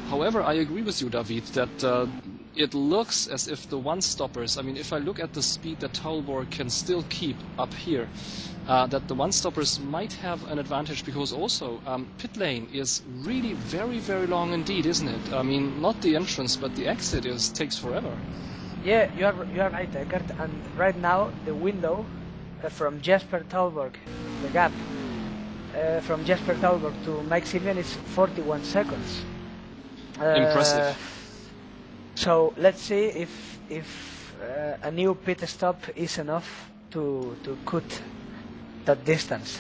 However, I agree with you, David, that it looks as if the one-stoppers, I mean, if I look at the speed that Taulborg can still keep up here, that the one-stoppers might have an advantage, because also pit lane is really very long indeed, isn't it? I mean, not the entrance, but the exit takes forever. Yeah, you are right, Eckhart. And right now, the window from Jesper Taulborg, the gap from Jesper Taulborg to Mike Simian is 41 seconds. Impressive. So let's see if a new pit stop is enough to cut that distance.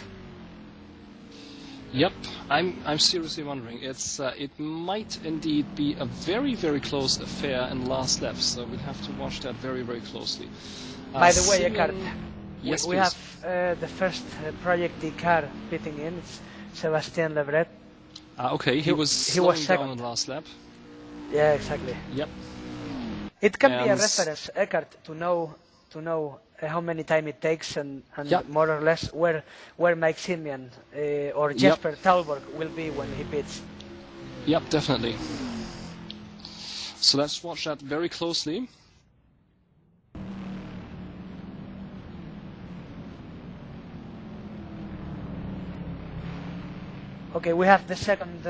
Yep, I'm seriously wondering. It might indeed be a very close affair in the last lap, so we'll have to watch that very closely. By the way, Eckhart, yes, we have the first Project D car pitting in. It's Sebastian Levret. Okay, he was slowing down in the last lap. Yeah, exactly. Yep. It can be a reference, Eckhart, to know how many time it takes, and more or less where Mike Simian or Jesper Taulborg will be when he pits. Yep, definitely. So let's watch that very closely. Okay, we have the second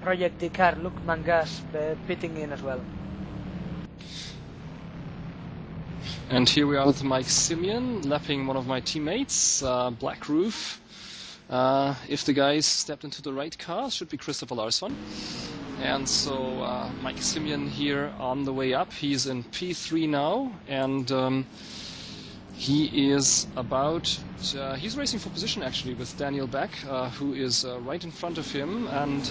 Project D car, Luc Mangas, pitting in as well. And here we are with Mike Simian, lapping one of my teammates, Black Roof. If the guys stepped into the right car, it should be Christopher Larsson. And so Mike Simian here on the way up. He's in P3 now, and he is he's racing for position actually with Daniel Beck, who is right in front of him. And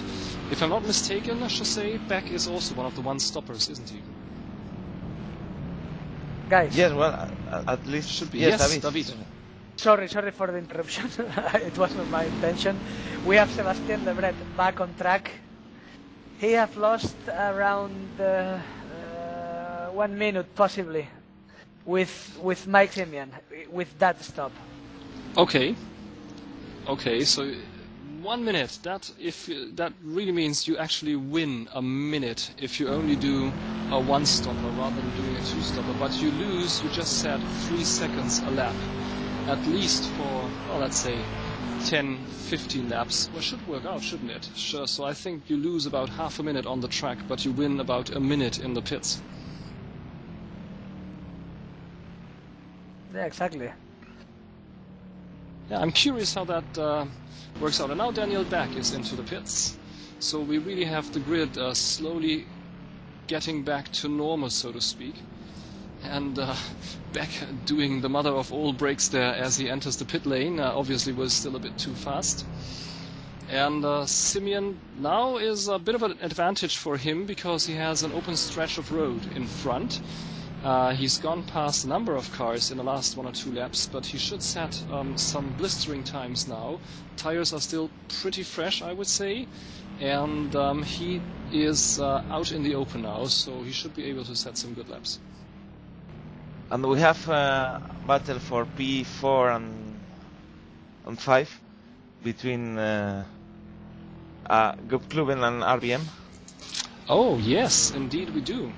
if I'm not mistaken, I should say, Beck is also one of the one-stoppers, isn't he? Guys. Yes, well, at least should be. Yes, David. Sorry for the interruption. It wasn't my intention. We have Sebastian Levret back on track. He have lost around 1 minute possibly with Mike Simian with that stop. Okay, so 1 minute. That really means you actually win a minute if you only do a one-stopper rather than doing a two-stopper. But you lose, you just said, 3 seconds a lap, at least for, well, let's say 10-15 laps. Well, should work out, shouldn't it? Sure. So I think you lose about half a minute on the track, but you win about a minute in the pits. Yeah, exactly. Yeah, I'm curious how that works out. And now Daniel Beck is into the pits. So we really have the grid slowly getting back to normal, so to speak. And Beck doing the mother of all breaks there as he enters the pit lane. Obviously was still a bit too fast. And Simian now is a bit of an advantage for him because he has an open stretch of road in front. He's gone past a number of cars in the last 1 or 2 laps, but he should set some blistering times now. Tires are still pretty fresh, I would say, and he is out in the open now, so he should be able to set some good laps. And we have a battle for P4 and 5 between Gubbklubben and RBM. Oh yes, indeed we do.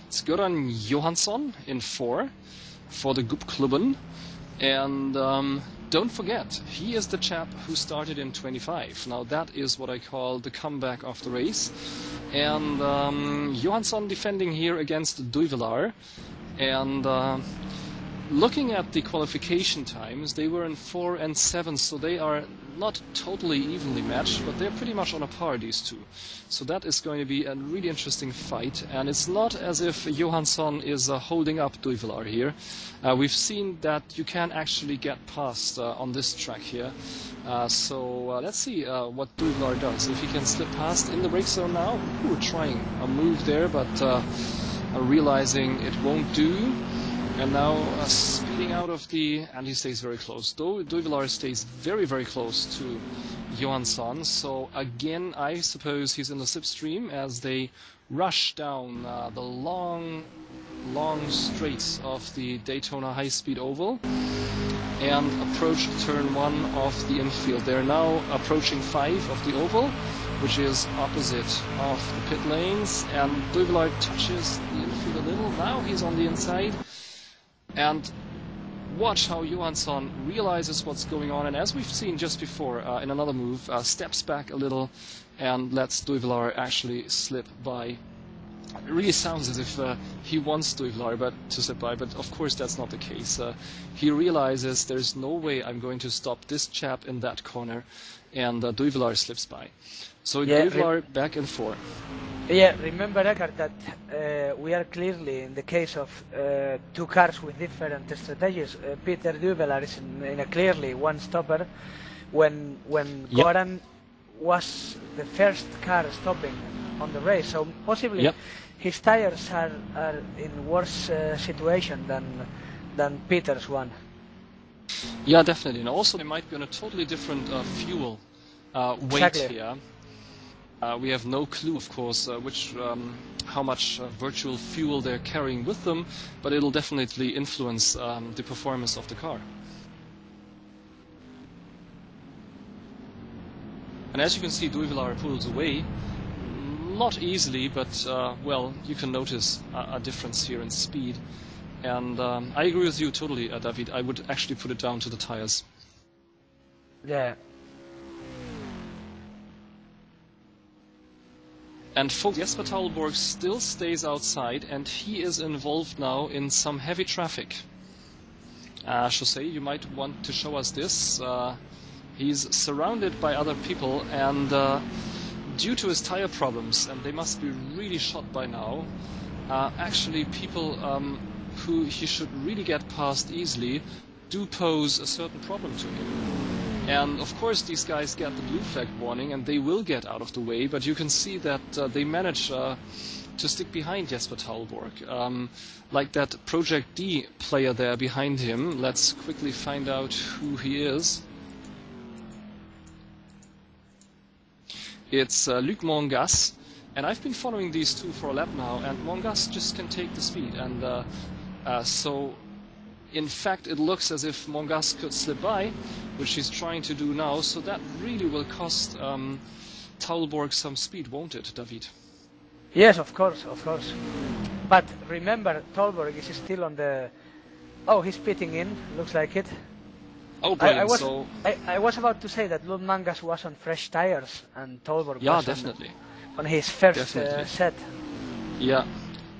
It's Göran Johansson in 4 for the Gubbklubben, and don't forget, he is the chap who started in 25. Now that is what I call the comeback of the race, and Johansson defending here against Duivelaar, and looking at the qualification times, they were in 4 and 7, so they are not totally evenly matched, but they're pretty much on a par, these two. So that is going to be a really interesting fight, and it's not as if Johansson is holding up Duivelaar here. We've seen that you can actually get past on this track here. So let's see what Duivelaar does. If he can slip past in the brake zone now. Ooh, trying a move there, but realizing it won't do. And now speeding out of the... and he stays very close. Duivelaar stays very, very close to Johansson. So again, I suppose he's in the slipstream as they rush down the long straights of the Daytona high-speed oval and approach turn 1 of the infield. They're now approaching 5 of the oval, which is opposite of the pit lanes, and Duivelaar touches the infield a little. Now he's on the inside. And watch how Johansson realizes what's going on, and as we've seen just before in another move, steps back a little and lets Duivelaar actually slip by. It really sounds as if he wants Duivelaar to slip by, but of course that's not the case. He realizes there's no way I'm going to stop this chap in that corner, and Duivelaar slips by. So yeah, Duivelaar back in 4. Yeah, remember, Eckhart, that we are clearly in the case of 2 cars with different strategies. Peter Duivelaar is in a clearly one-stopper when Göran was the first car stopping on the race. So possibly his tires are in worse situation than Peter's one. Yeah, definitely. And also they might be on a totally different fuel weight here. We have no clue, of course, how much virtual fuel they're carrying with them, but it'll definitely influence the performance of the car. And as you can see, Duivelaar pulls away, not easily, but well, you can notice a difference here in speed. And I agree with you totally, David. I would actually put it down to the tires. Yeah. And folks, Jesper Taulborg still stays outside, and he is involved now in some heavy traffic. Jose, you might want to show us this. He's surrounded by other people, and due to his tire problems, and they must be really shot by now, actually people who he should really get past easily do pose a certain problem to him. And of course these guys get the blue flag warning and they will get out of the way, but you can see that they manage to stick behind Jesper Taulborg. Like that Project D player there behind him. Let's quickly find out who he is. It's Luc Mangas, and I've been following these two for a lap now, and Mangas just can take the speed, and so in fact it looks as if Mangas could slip by, which he's trying to do now, so that really will cost Taulborg some speed, won't it, David? Yes, of course, of course. But remember, Taulborg is still on the... Oh, he's pitting in, looks like it. Oh, brilliant. I was about to say that Luc Mangas was on fresh tires and Taulborg was definitely. On his first set. Yeah,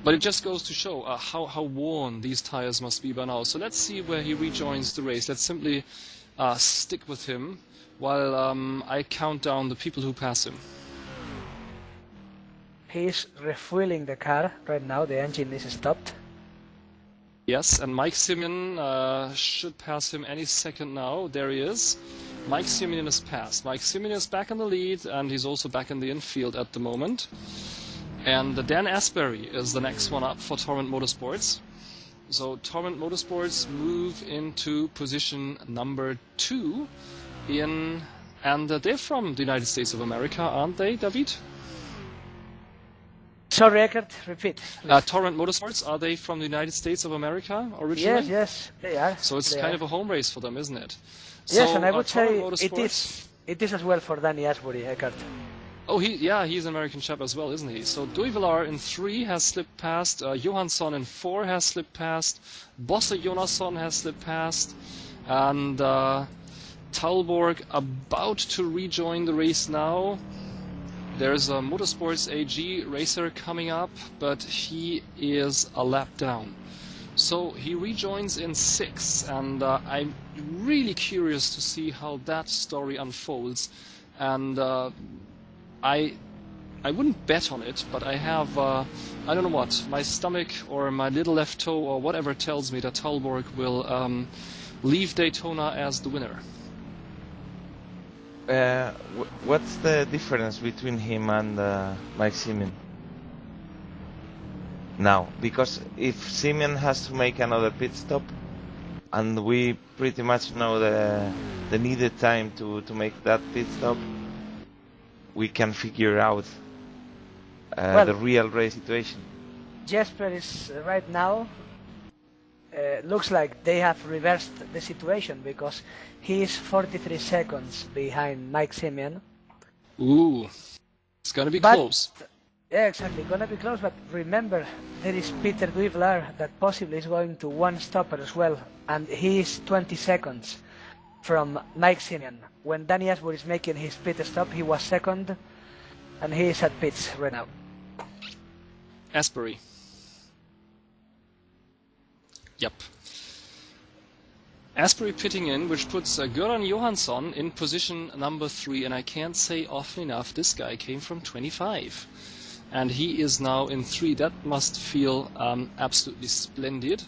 but it just goes to show how worn these tires must be by now. So let's see where he rejoins the race. Let's simply stick with him while I count down the people who pass him. He's refueling the car right now. The engine is stopped. Yes, and Mike Simian should pass him any second now. There he is. Mike Simian is passed. Mike Simian is back in the lead, and he's also back in the infield at the moment. And Dan Asbury is the next one up for Torrent Motorsports. So Torrent Motorsports move into position number 2 in, and they're from the United States of America, aren't they, David? Sorry, Eckert, repeat. Torrent Motorsports, are they from the United States of America originally? Yes, they are. So it's kind of a home race for them, isn't it? Yes, so, and I would say Motorsports... it is as well for Danny Asbury, Eckert. Oh, he's an American chap as well, isn't he? So Duivelaar in 3 has slipped past, Johansson in 4 has slipped past, Bosse Jonasson has slipped past, and Taulborg about to rejoin the race now. There's a Motorsports AG racer coming up, but he is a lap down. So he rejoins in 6, and I'm really curious to see how that story unfolds. And I wouldn't bet on it, but I have, I don't know what, my stomach or my little left toe or whatever tells me that Taulborg will leave Daytona as the winner. What's the difference between him and Mike Simian now? Because if Simian has to make another pit stop, and we pretty much know the needed time to make that pit stop, we can figure out the real race situation. Jesper is right now, looks like they have reversed the situation because he is 43 seconds behind Mike Simian. Ooh, it's gonna be close. Yeah, exactly, gonna be close, but remember, there is Peter Duivelaar that possibly is going to one stopper as well, and he is 20 seconds from Mike Simian. When Danny Asbury is making his pit stop, he was second, and he is at pits right now. Asbury. Yep. Asbury pitting in, which puts Göran Johansson in position number 3, and I can't say often enough, this guy came from 25. And he is now in 3. That must feel absolutely splendid.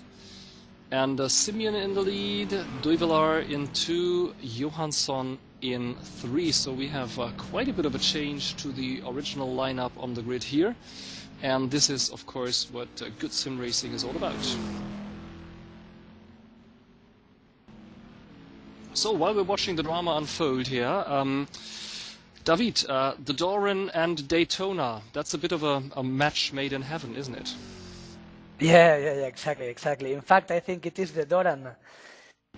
And Simian in the lead, Duivelaar in 2, Johansson in 3. So we have quite a bit of a change to the original lineup on the grid here. And this is, of course, what good sim racing is all about. So while we're watching the drama unfold here, David, the Doran and Daytona, that's a bit of a match made in heaven, isn't it? Yeah, exactly. In fact, I think it is the Doran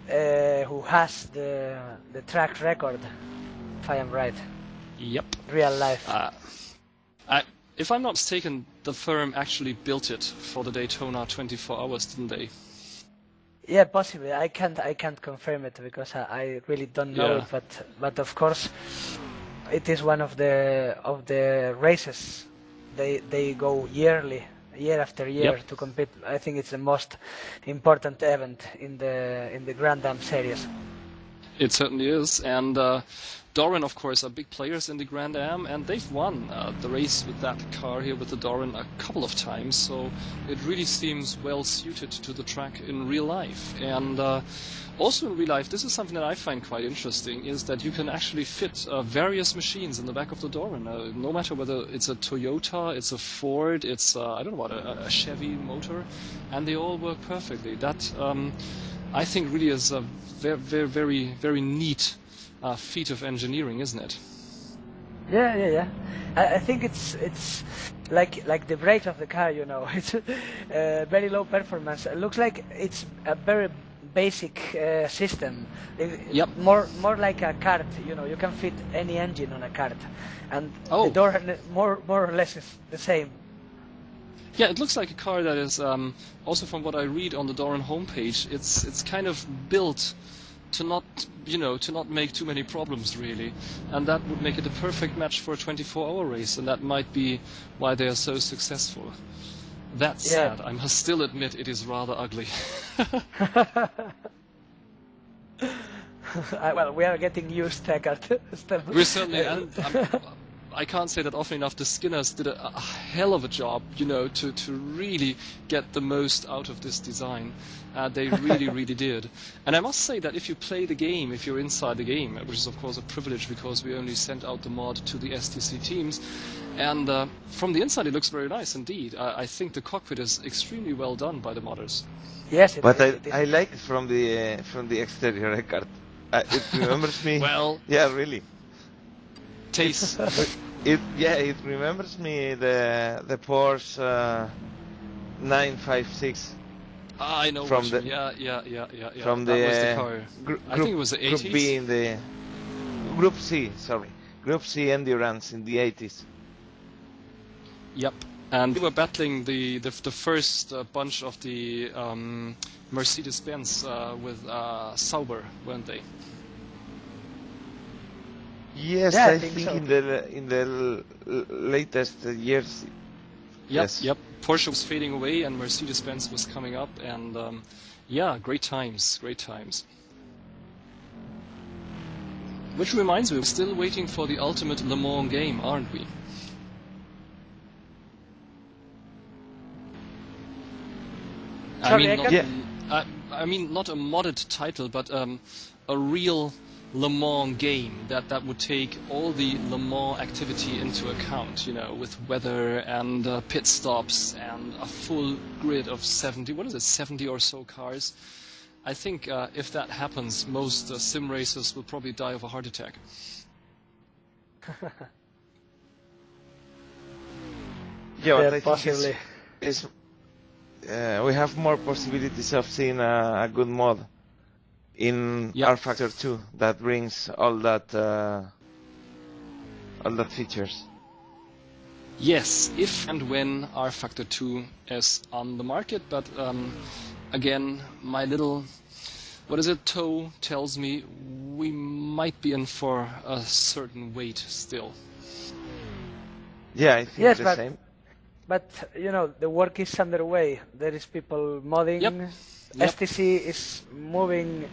who has the track record, if I am right. Yep. Real life. If I'm not mistaken, the firm actually built it for the Daytona 24 hours, didn't they? Yeah, possibly. I can't confirm it because I really don't know it, but of course it is one of the races. They go yearly, year after year to compete. I think it's the most important event in the Grand Am series. It certainly is, and Doran, of course, are big players in the Grand Am, and they've won the race with that car here with the Doran a couple of times, so it really seems well suited to the track in real life. And also in real life, this is something that I find quite interesting, is that you can actually fit various machines in the back of the Doran, no matter whether it's a Toyota, it's a Ford, it's I don't know what, a Chevy motor, and they all work perfectly. That I think really is a very neat feat of engineering, isn't it? Yeah. I think it's like the brakes of the car, you know. It's very low performance. It looks like it's a very basic system. More like a kart, you know. You can fit any engine on a kart, and the door more or less is the same. Yeah, it looks like a car that is also, from what I read on the Doran homepage, it's kind of built to not make too many problems, really, and that would make it a perfect match for a 24-hour race, and that might be why they are so successful. That said, I must still admit it is rather ugly. Well, we are getting used to Eckhart. We're certainly, and I can't say that often enough, the Skinners did a hell of a job, you know, to really get the most out of this design. They really, really did. And I must say that if you play the game, if you're inside the game, which is of course a privilege because we only sent out the mod to the STC teams, and from the inside it looks very nice indeed. I think the cockpit is extremely well done by the modders. Yes, but I like it from the exterior, Eckhart. It remembers me. Well, yeah, really. Taste. It remembers me the Porsche 956. I know. From the yeah. From that was the the car. I think it was the 80s. Group B in the Group C. Sorry, Group C endurance in the 80s. Yep. And we were battling the first bunch of the Mercedes-Benz with Sauber, weren't they? Yes, yeah, I think so. in the latest years. Yep, yes. Yep. Porsche was fading away and Mercedes-Benz was coming up, and yeah, great times, great times. Which reminds me, we're still waiting for the ultimate Le Mans game, aren't we? I mean, not a modded title, but a real Le Mans game that would take all the Le Mans activity into account, you know, with weather and pit stops and a full grid of 70 or so cars. I think if that happens, most sim racers will probably die of a heart attack. Yeah, possibly. We have more possibilities of seeing a good mod in R Factor 2 that brings all that features. Yes, if and when R Factor 2 is on the market, but again, my little, toe tells me we might be in for a certain wait still. Yeah, I think the same. But, you know, the work is underway. There is people modding. Yep. STC is moving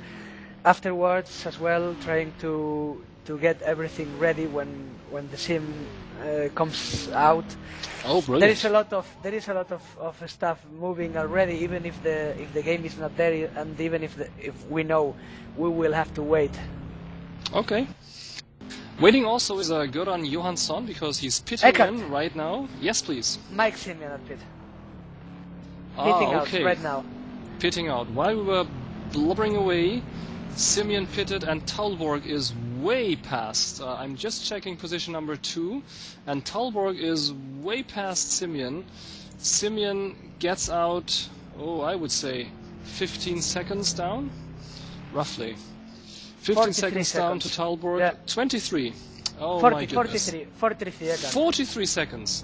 afterwards as well, trying to get everything ready when the sim comes out. Oh, brilliant! There is a lot of stuff moving already, even if the game is not there, and even if we know, we will have to wait. Okay. Waiting also is Göran Johansson because he's pitting in right now. Yes, please. Mike Simian at pit. Pitting out right now. Pitting out. While we were blubbering away, Simian pitted and Taulborg is way past. I'm just checking position number 2, and Taulborg is way past Simian. Simian gets out, I would say 15 seconds down, roughly. 15 seconds down to Taulborg. Yeah. 23. Oh 40, my goodness. 43 seconds.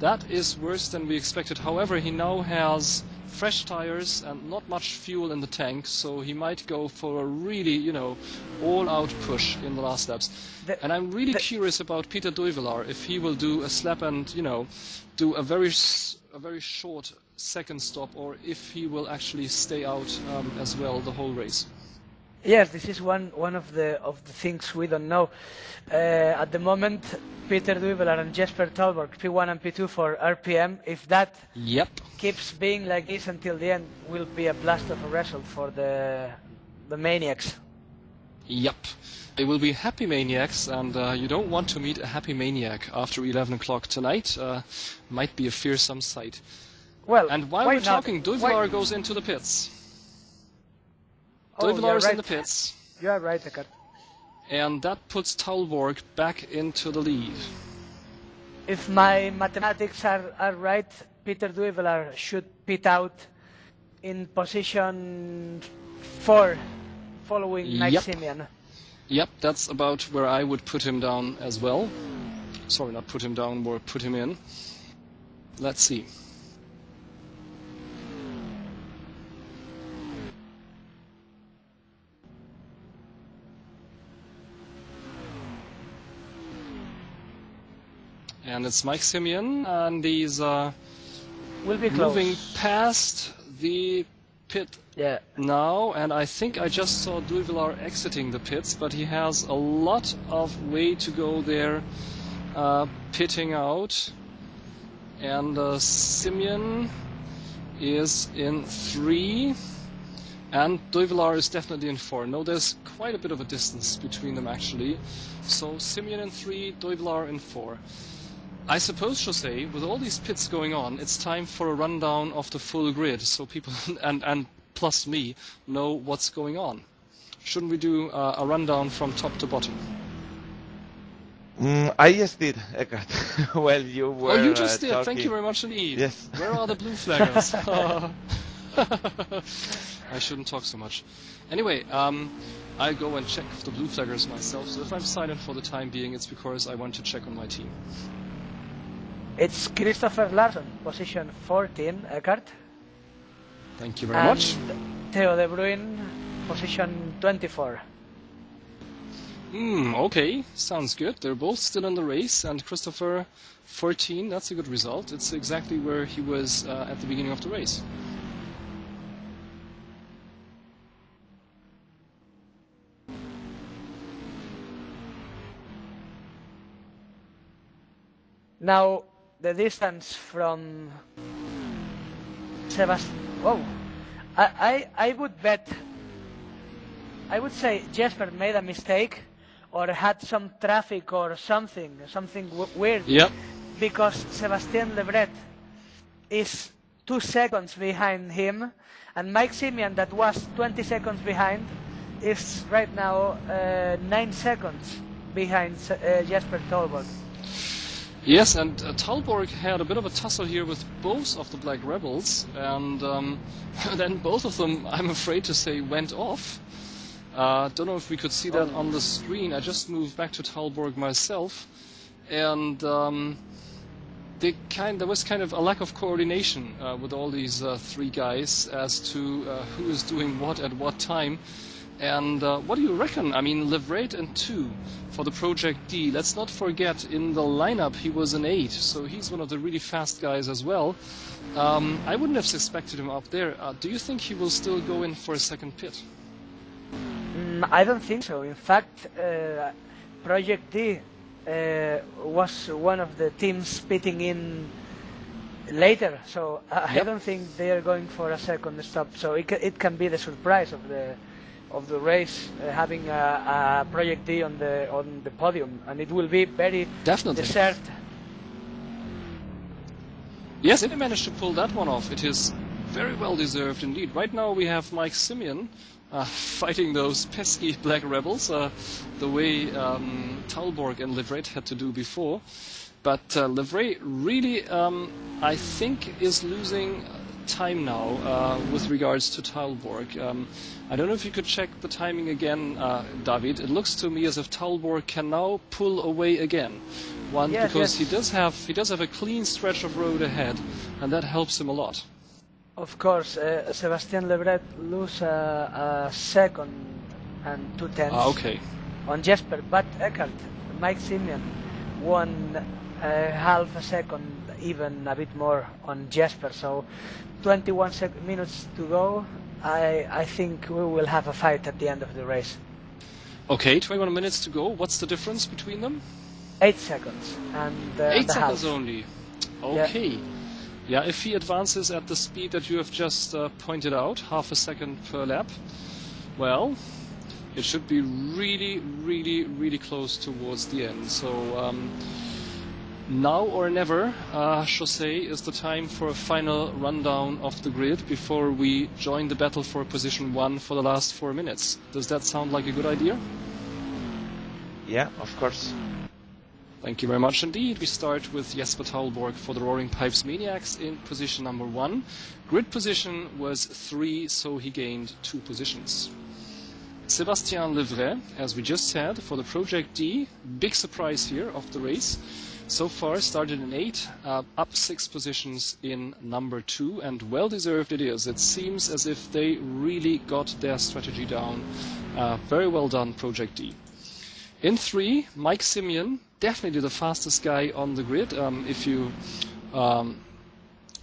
That is worse than we expected. However, he now has fresh tires and not much fuel in the tank, so he might go for a really, all-out push in the last laps. And I'm really curious about Peter Duivelaar, if he will do a slap and, do a very short second stop, or if he will actually stay out as well the whole race. Yes, this is one of the things we don't know. At the moment, Peter Duivelaar and Jesper Taulborg, P1 and P2 for RPM. If that keeps being like this until the end, will be a blast of a result for the Maniacs. Yep. They will be happy maniacs, and you don't want to meet a happy maniac after 11 o'clock tonight. Might be a fearsome sight. Well, and while we're talking, Duivelaar goes into the pits. Duivelaar is in the pits. You are right, Eckhart. And that puts Taulborg back into the lead. If my mathematics are right, Peter Duivelaar should pit out in position 4, following Mike Simian. Yep, that's about where I would put him down as well. Sorry, not put him down, more put him in. Let's see. And it's Mike Simian, and he's will be moving close. past the pit Yeah. now, and I think I just saw Duivelaar exiting the pits, but he has a lot of way to go there, pitting out. And Simian is in 3, and Duivelaar is definitely in 4. No, there's quite a bit of a distance between them actually. So Simian in 3, Duivelaar in 4. I suppose, Jose, with all these pits going on, it's time for a rundown of the full grid, so people and plus me know what's going on. Shouldn't we do a rundown from top to bottom? I just did, Eckhart. Well, you were. Oh, you just did. Talking. Thank you very much indeed. Yes. Where are the blue flaggers? I shouldn't talk so much. Anyway, I'll go and check the blue flaggers myself. So if I'm silent for the time being, it's because I want to check on my team. It's Christopher Larsson, position 14, Eckhart. Thank you very much. Theo De Bruyn, position 24. Okay, sounds good. They're both still in the race, and Christopher 14, that's a good result. It's exactly where he was at the beginning of the race. Now, the distance from Sebastian... Whoa! I would bet... I would say Jesper made a mistake or had some traffic or something weird. Yep. Because Sebastian Levret is 2 seconds behind him, and Mike Simian, that was 20 seconds behind, is right now 9 seconds behind Jesper Taulborg. Yes, and Taulborg had a bit of a tussle here with both of the Black Rebels, and then both of them, I'm afraid to say, went off. Don't know if we could see that on the screen. I just moved back to Taulborg myself, and there was kind of a lack of coordination with all these 3 guys as to who is doing what at what time. And what do you reckon? I mean, Levret in 2 for the Project D. Let's not forget, in the lineup he was an 8, so he's one of the really fast guys as well. I wouldn't have suspected him up there. Do you think he will still go in for a second pit? I don't think so. In fact, Project D was one of the teams pitting in later, so I don't think they are going for a second stop. So it can be the surprise of the race, having a Project D on the podium, and it will be very deserved. Yes, if they managed to pull that one off, it is very well deserved indeed. Right now we have Mike Simian fighting those pesky Black Rebels, the way Taulborg and Levret had to do before. But Levret really, I think, is losing time now with regards to Taulborg. I don't know if you could check the timing again, David. It looks to me as if Taulborg can now pull away again. Because he does have a clean stretch of road ahead, and that helps him a lot. Of course, Sebastian Levret lose a second and 2/10 on Jesper, but Eckhart, Mike Simian won half a second, even a bit more on Jesper. So 21 minutes to go. I think we will have a fight at the end of the race. Okay, 21 minutes to go. What's the difference between them? 8 seconds and 8 seconds half. only. Okay. Yeah, if he advances at the speed that you have just pointed out, half a second per lap, well, it should be really, really, really close towards the end. So now or never, Jose, is the time for a final rundown of the grid before we join the battle for position 1 for the last 4 minutes. Does that sound like a good idea? Yeah, of course. Thank you very much indeed. We start with Jesper Taulborg for the Roaring Pipes Maniacs in position number 1. Grid position was 3, so he gained 2 positions. Sebastian Levret, as we just said, for the Project D, big surprise here of the race. So far started in 8, up 6 positions in number 2, and well deserved it is. It seems as if they really got their strategy down. Very well done, Project D. In 3, Mike Simian, definitely the fastest guy on the grid. If you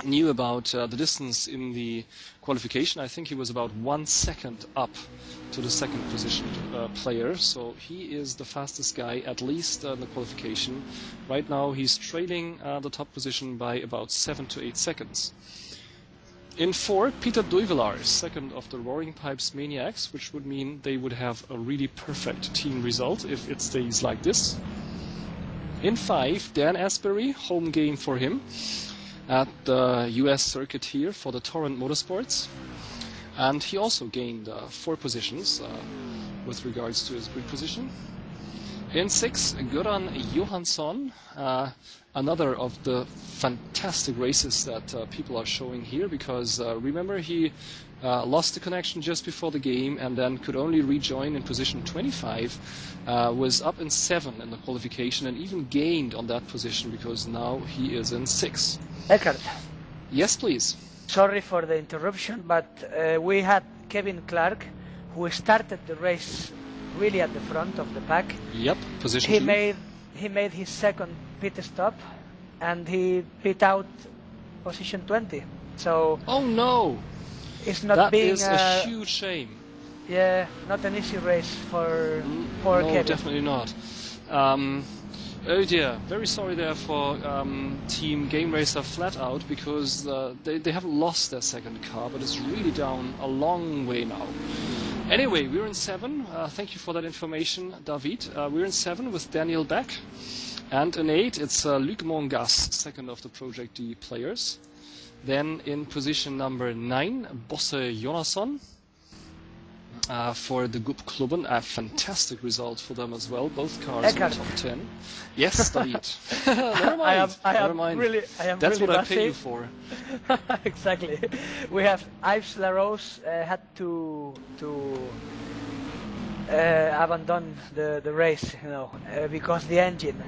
knew about the distance in the qualification. I think he was about 1 second up to the second position player, so he is the fastest guy, at least in the qualification. Right now he's trailing the top position by about 7 to 8 seconds. In 4, Peter Duivelaar is second of the Roaring Pipes Maniacs, which would mean they would have a really perfect team result if it stays like this. In 5, Dan Asbury, home game for him at the US circuit here for the Torrent Motorsports. And he also gained 4 positions with regards to his grid position. In 6, Göran Johansson, another of the fantastic races that people are showing here, because remember, he lost the connection just before the game and then could only rejoin in position 25, was up in 7 in the qualification and even gained on that position because now he is in 6. Eckhart. Yes, please. Sorry for the interruption, but we had Kevin Clark, who started the race really at the front of the pack. Yep, position he 2. He made his second pit stop, and he pit out position 20. So oh no, it's not that being is a huge shame. Yeah, not an easy race for Kevin. No, definitely not. Oh dear, very sorry there for Team Gameracer Flat Out, because they haven't lost their second car, but it's really down a long way now. Anyway, we're in 7. Thank you for that information, David. We're in 7 with Daniel Beck. And in 8, it's Luc Mangas, second of the Project D players. Then in position number 9, Bosse Jonasson. For the Gubbklubben, a fantastic result for them as well. Both cars in the top 10. Yes, David. Never mind. Never mind. That's really what I pay you for. Exactly. We have Yves Larose had to abandon the race, you know, because the engine.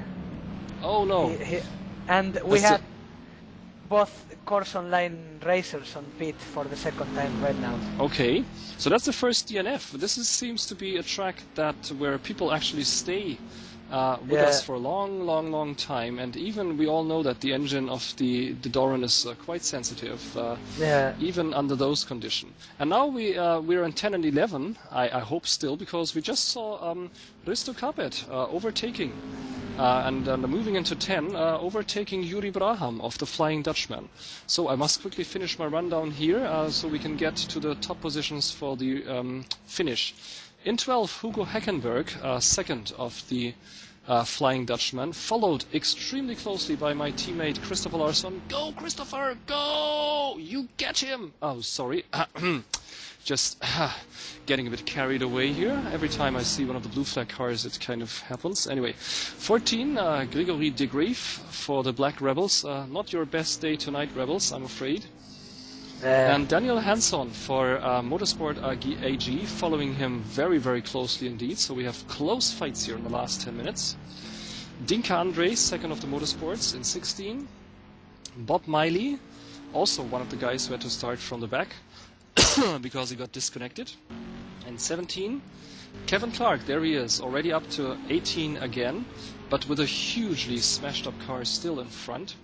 Oh no. And we had both course online racers on pit for the second time right now. Okay, so that's the first DNF. This seems to be a track where people actually stay with us for a long time, and even we all know that the engine of the Doran is quite sensitive, even under those conditions. And now we're in 10 and 11, I hope still, because we just saw Risto Capet overtaking. And moving into 10, overtaking Yuri Braham of the Flying Dutchman. So I must quickly finish my rundown here so we can get to the top positions for the finish. In 12, Hugo Heckenberg, second of the Flying Dutchman, followed extremely closely by my teammate Christopher Larsson. Go, Christopher, go! You get him! Oh, sorry. Just getting a bit carried away here. Every time I see one of the blue flag cars, it kind of happens. Anyway, 14, Gregory de Graaf for the Black Rebels. Not your best day tonight, Rebels, I'm afraid. And Daniel Hansson for Motorsport AG, following him very, very closely indeed. So we have close fights here in the last 10 minutes. Dinka Andres, second of the Motorsports in 16. Bob Miley, also one of the guys who had to start from the back because he got disconnected. And 17, Kevin Clark, there he is, already up to 18 again, but with a hugely smashed up car still in front.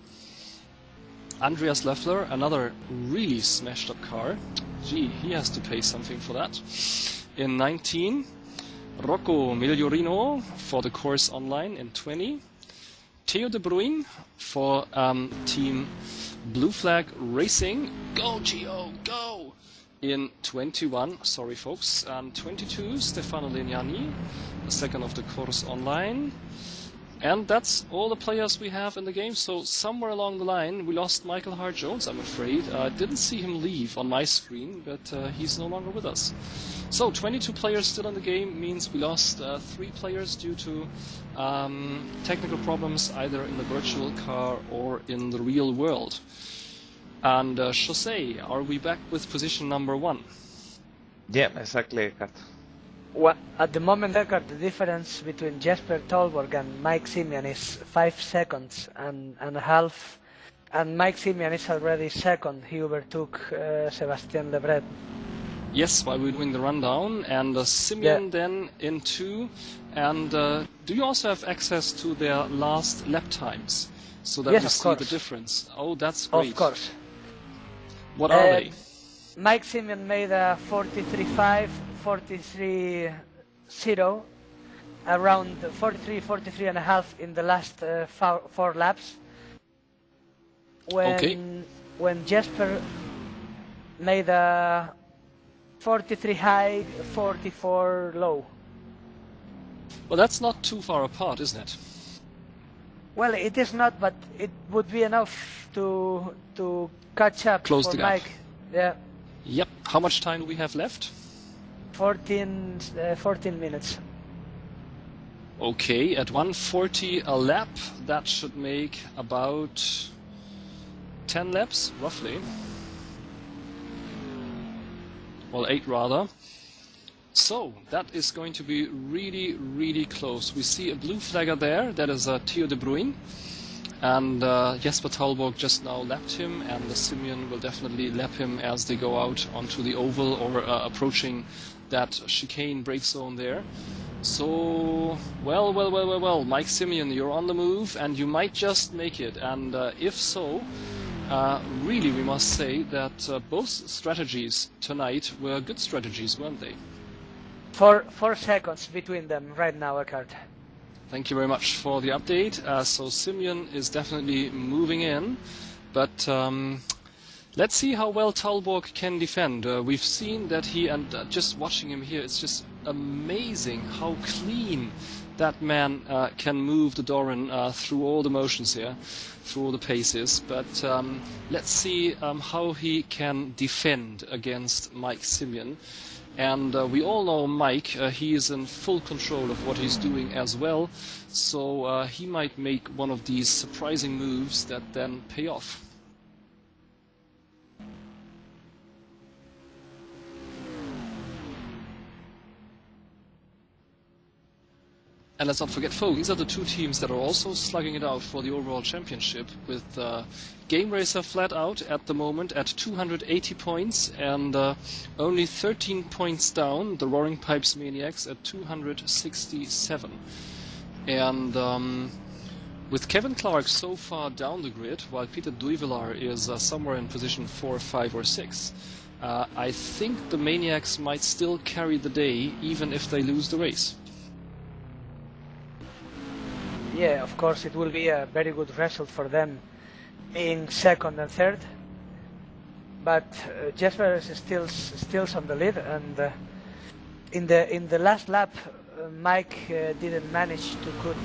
Andreas Leffler, another really smashed up car. Gee, he has to pay something for that. In 19, Rocco Migliorino for the course online in 20. Theo de Bruyn for Team Blue Flag Racing. Go, Gio, go! In 21, sorry folks, and 22, Stefano Legnani, the second of the course online. And that's all the players we have in the game, so somewhere along the line we lost Michael Hart-Jones, I'm afraid. I didn't see him leave on my screen, but he's no longer with us. So 22 players still in the game means we lost 3 players due to technical problems either in the virtual car or in the real world. And Jose, are we back with position number 1? Yeah, exactly, Kat. Well, at the moment, the difference between Jesper Taulborg and Mike Simian is 5 seconds and a half, and Mike Simian is already second. He overtook Sebastian Levret. Yes, while we're doing the rundown, and Simian then in 2. And do you also have access to their last lap times, so that yes, you of see course. the difference? Oh, that's great. Of course. What are they? Mike Simian made a 43.5, 43.0, around 43 and a half in the last 4 laps. When Jesper made a 43 high, 44 low. Well, that's not too far apart, isn't it? Well, it is not, but it would be enough to catch up. Close for the gap. Mike. Yeah. Yep. How much time do we have left? 14 minutes. Okay, at 140 a lap, that should make about 10 laps, roughly. Well, 8 rather. So, that is going to be really, really close. We see a blue flagger there, that is Theo de Bruyn. And Jesper Taulborg just now lapped him, and the Simian will definitely lap him as they go out onto the oval or approaching that chicane brake zone there. So, well, Mike Simian, you're on the move, and you might just make it. And if so, really we must say that both strategies tonight were good strategies, weren't they? 4 seconds between them right now, Eckhart. Thank you very much for the update. So Simian is definitely moving in, but let's see how well Taulborg can defend. We've seen that he, and just watching him here, it's just amazing how clean that man can move the Doran through all the motions here, through all the paces. But let's see how he can defend against Mike Simian. And we all know Mike, he is in full control of what he's doing as well, so he might make one of these surprising moves that then pay off. And let's not forget, folks, these are the 2 teams that are also slugging it out for the overall championship, with Gameracer flat out at the moment at 280 points, and only 13 points down, the Roaring Pipes Maniacs at 267. And with Kevin Clark so far down the grid, while Peter Duivelaar is somewhere in position 4, 5 or 6, I think the Maniacs might still carry the day, even if they lose the race. Yeah, of course, it will be a very good result for them, being 2nd and 3rd. But Jesper is still on the lead, and in the last lap, Mike didn't manage to cut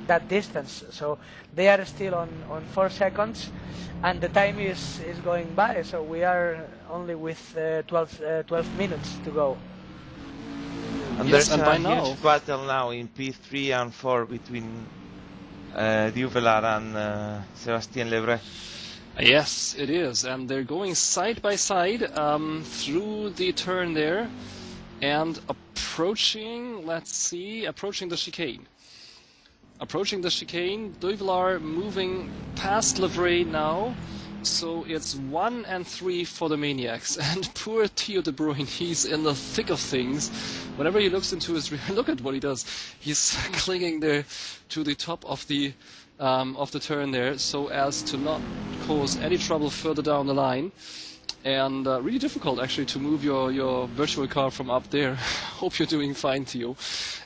that distance, so they are still on 4 seconds, and the time is going by. So we are only with 12 minutes to go. And yes, there's and a by huge battle now in P3 and 4 between Duivelaar and Sebastian Levret. Yes, it is, and they're going side by side through the turn there, and approaching, approaching the chicane. Approaching the chicane, Duivelaar moving past Levret now. So it's 1 and 3 for the Maniacs, and poor Theo de Bruyn, he's in the thick of things. Whenever he looks into his rear, look at what he does. He's clinging there to the top of the turn there, so as to not cause any trouble further down the line. And really difficult actually to move your virtual car from up there. Hope you're doing fine, Theo.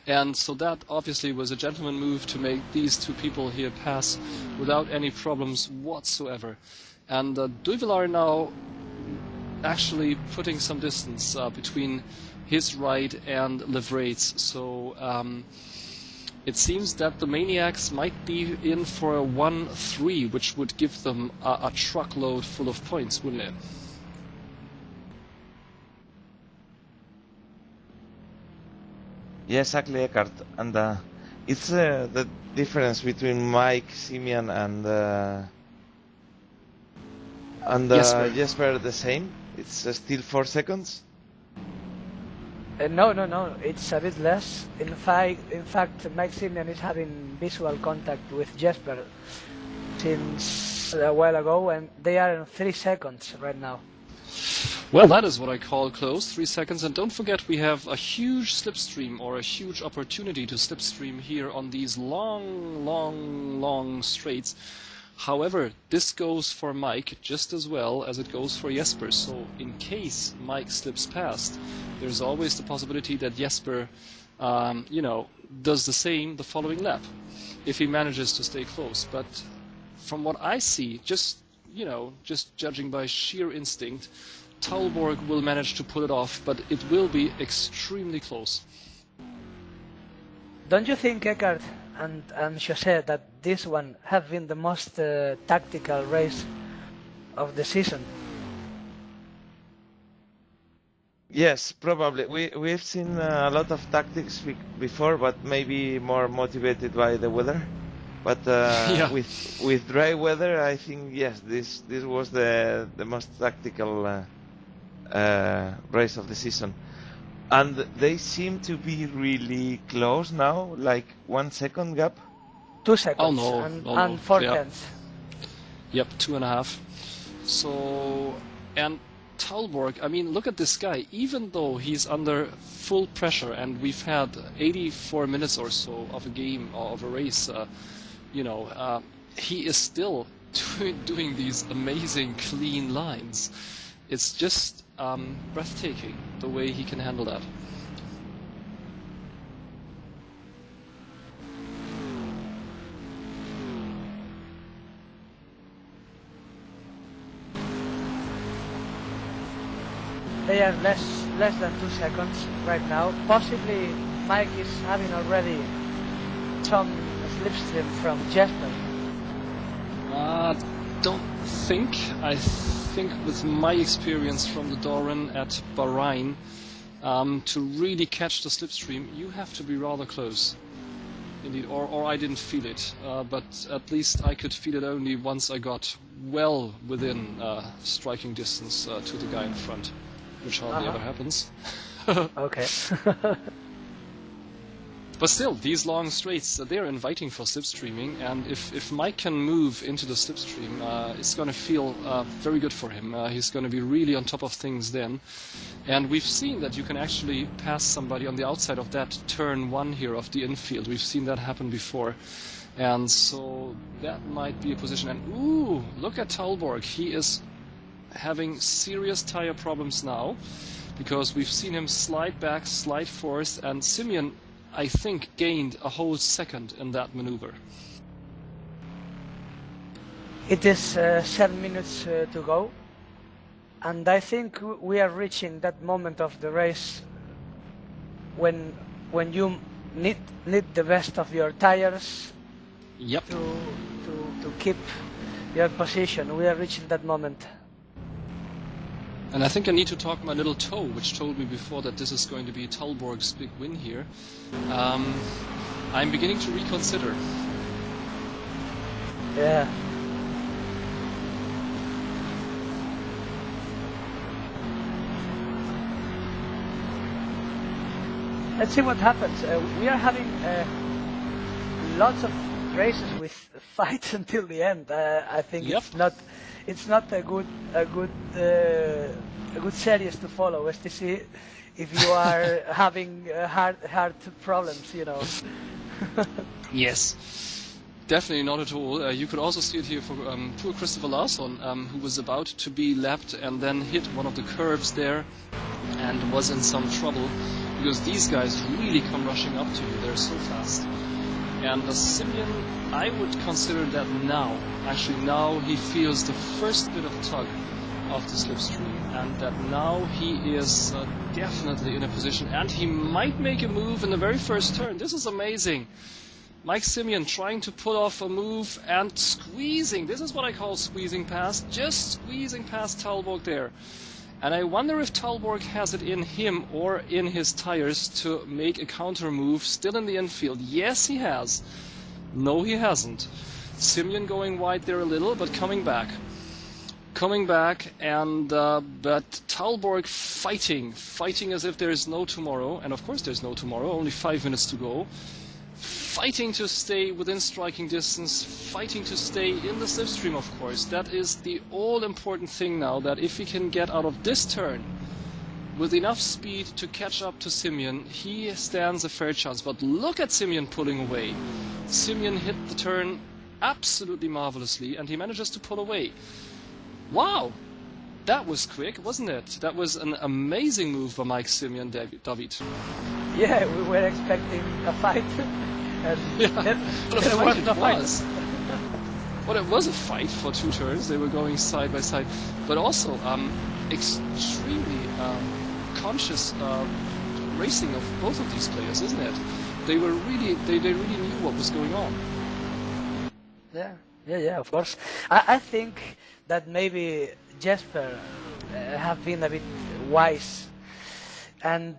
And so that obviously was a gentleman move to make these 2 people here pass without any problems whatsoever. And Duivelaar now actually putting some distance between his ride and Levret's. So it seems that the Maniacs might be in for a 1-3, which would give them a truckload full of points, wouldn't it? Yeah, exactly, Eckhart. And it's the difference between Mike, Simian, and Jesper the same. It's still 4 seconds. No. It's a bit less. In fact, Mike Simian is having visual contact with Jesper since a while ago, and they are in 3 seconds right now. Well, that is what I call close, 3 seconds. And don't forget, we have a huge slipstream, or a huge opportunity to slipstream here on these long straights. However, this goes for Mike just as well as it goes for Jesper. So in case Mike slips past, there's always the possibility that Jesper, you know, does the same the following lap, if he manages to stay close. But from what I see, just, you know, just judging by sheer instinct, Taulborg will manage to pull it off, but it will be extremely close. Don't you think, Eckhart and Jose, that this one have been the most tactical race of the season? Yes, probably. We've seen a lot of tactics before, but maybe more motivated by the weather. But yeah. with dry weather, I think yes, this was the most tactical race of the season. And they seem to be really close now, like 1 second gap. 2 seconds Oh, no. and 4 Yeah. tenths. Yep, 2.5. So, and Taulborg, I mean, look at this guy. Even though he's under full pressure, and we've had 84 minutes or so of a game or of a race, you know, he is still doing these amazing clean lines. It's just breathtaking the way he can handle that. They are less than 2 seconds right now. Possibly Mike is having already some slipstream from Jesper. Don't think. I think with my experience from the Doran at Bahrain, to really catch the slipstream, you have to be rather close. Indeed, or I didn't feel it, but at least I could feel it only once I got well within striking distance to the guy in front, which hardly ever happens. Okay. But still, these long straights, they're inviting for slipstreaming, and if Mike can move into the slipstream, it's going to feel very good for him. He's going to be really on top of things then. And we've seen that you can actually pass somebody on the outside of that turn 1 here of the infield. We've seen that happen before. And so that might be a position. And ooh, look at Taulborg. He is having serious tire problems now, because we've seen him slide back, slide forth, and Simian, I think, gained a whole second in that maneuver. It is 7 minutes to go, and I think we are reaching that moment of the race when you need the best of your tires. Yep. To keep your position. We are reaching that moment. And I think I need to talk my little toe, which told me before that this is going to be Taulborg's big win here. I'm beginning to reconsider. Yeah. Let's see what happens. We are having lots of races with fights until the end. I think it's not a good series to follow, STC, if you are having hard problems, you know. Yes, definitely not at all. You could also see it here for poor Christopher Larsson, who was about to be lapped and then hit one of the curbs there and was in some trouble, because these guys really come rushing up to you. They're so fast. And the Simian, I would consider that now. Actually, now he feels the first bit of tug of the slipstream, and that now he is definitely in a position, and he might make a move in the very first turn. This is amazing. Mike Simian trying to pull off a move and squeezing. This is what I call squeezing past, just squeezing past Taulborg there. And I wonder if Taulborg has it in him or in his tires to make a counter move still in the infield. Yes, he has. No, he hasn't. Simian going wide there a little, but coming back. And but Taulborg fighting as if there is no tomorrow. And of course there's no tomorrow, only 5 minutes to go. Fighting to stay within striking distance, fighting to stay in the slipstream, of course. That is the all-important thing now, that if he can get out of this turn with enough speed to catch up to Simian, he stands a fair chance. But look at Simian pulling away. Simian hit the turn absolutely marvelously, and he manages to pull away. Wow! That was quick, wasn't it? That was an amazing move by Mike Simian, David. Yeah, we were expecting a fight. And Yeah, what a there fight wasn't it a fight. was. Well, it was a fight for 2 turns. They were going side by side, but also extremely conscious racing of both of these players, isn't it? They were really, they really knew what was going on. Yeah, of course. I think that maybe Jesper have been a bit wise and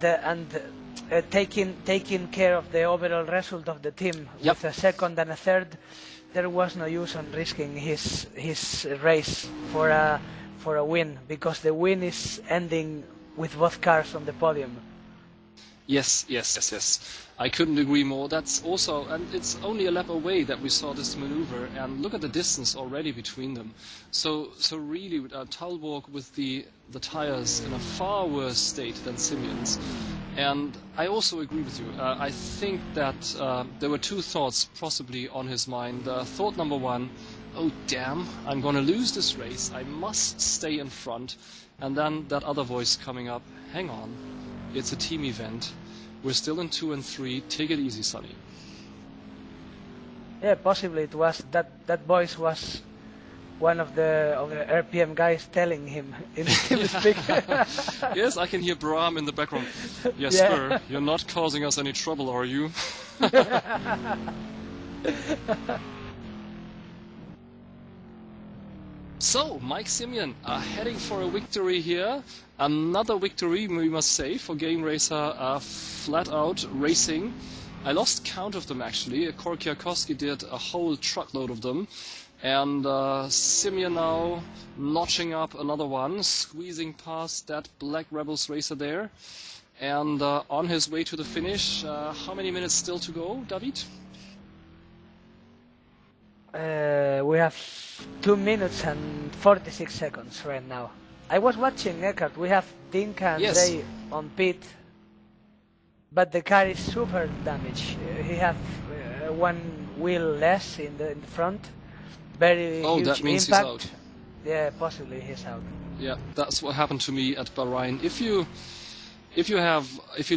taking care of the overall result of the team. Yep. With a second and a third, there was no use on risking his race for a win, because the win is ending with both cars on the podium. Yes. I couldn't agree more. That's also, and it's only a lap away that we saw this maneuver, and look at the distance already between them. So really, Taulborg with the tires in a far worse state than Simians. And I also agree with you. I think that there were 2 thoughts possibly on his mind. Thought number 1, oh damn, I'm gonna lose this race. I must stay in front. And then that other voice coming up, hang on, it's a team event. We're still in 2 and 3. Take it easy, Sonny. Yeah, possibly it was that voice was one of the RPM guys telling him in speak. Yes, I can hear Bram in the background. Yes, Yeah. sir, you're not causing us any trouble, are you? So, Mike Simian heading for a victory here. Another victory, we must say, for Gameracer flat out racing. I lost count of them actually. Korkiakowski did a whole truckload of them. And Simian now notching up another one, squeezing past that Black Rebels racer there. And on his way to the finish. How many minutes still to go, David? We have 2 minutes and 46 seconds right now. I was watching Eckhart. We have Dinka and Yes. Ray on pit, but the car is super damaged. He have 1 wheel less in the front. Very huge that means impact. he's out. Yeah, possibly he's out. Yeah, that's what happened to me at Bahrain. If you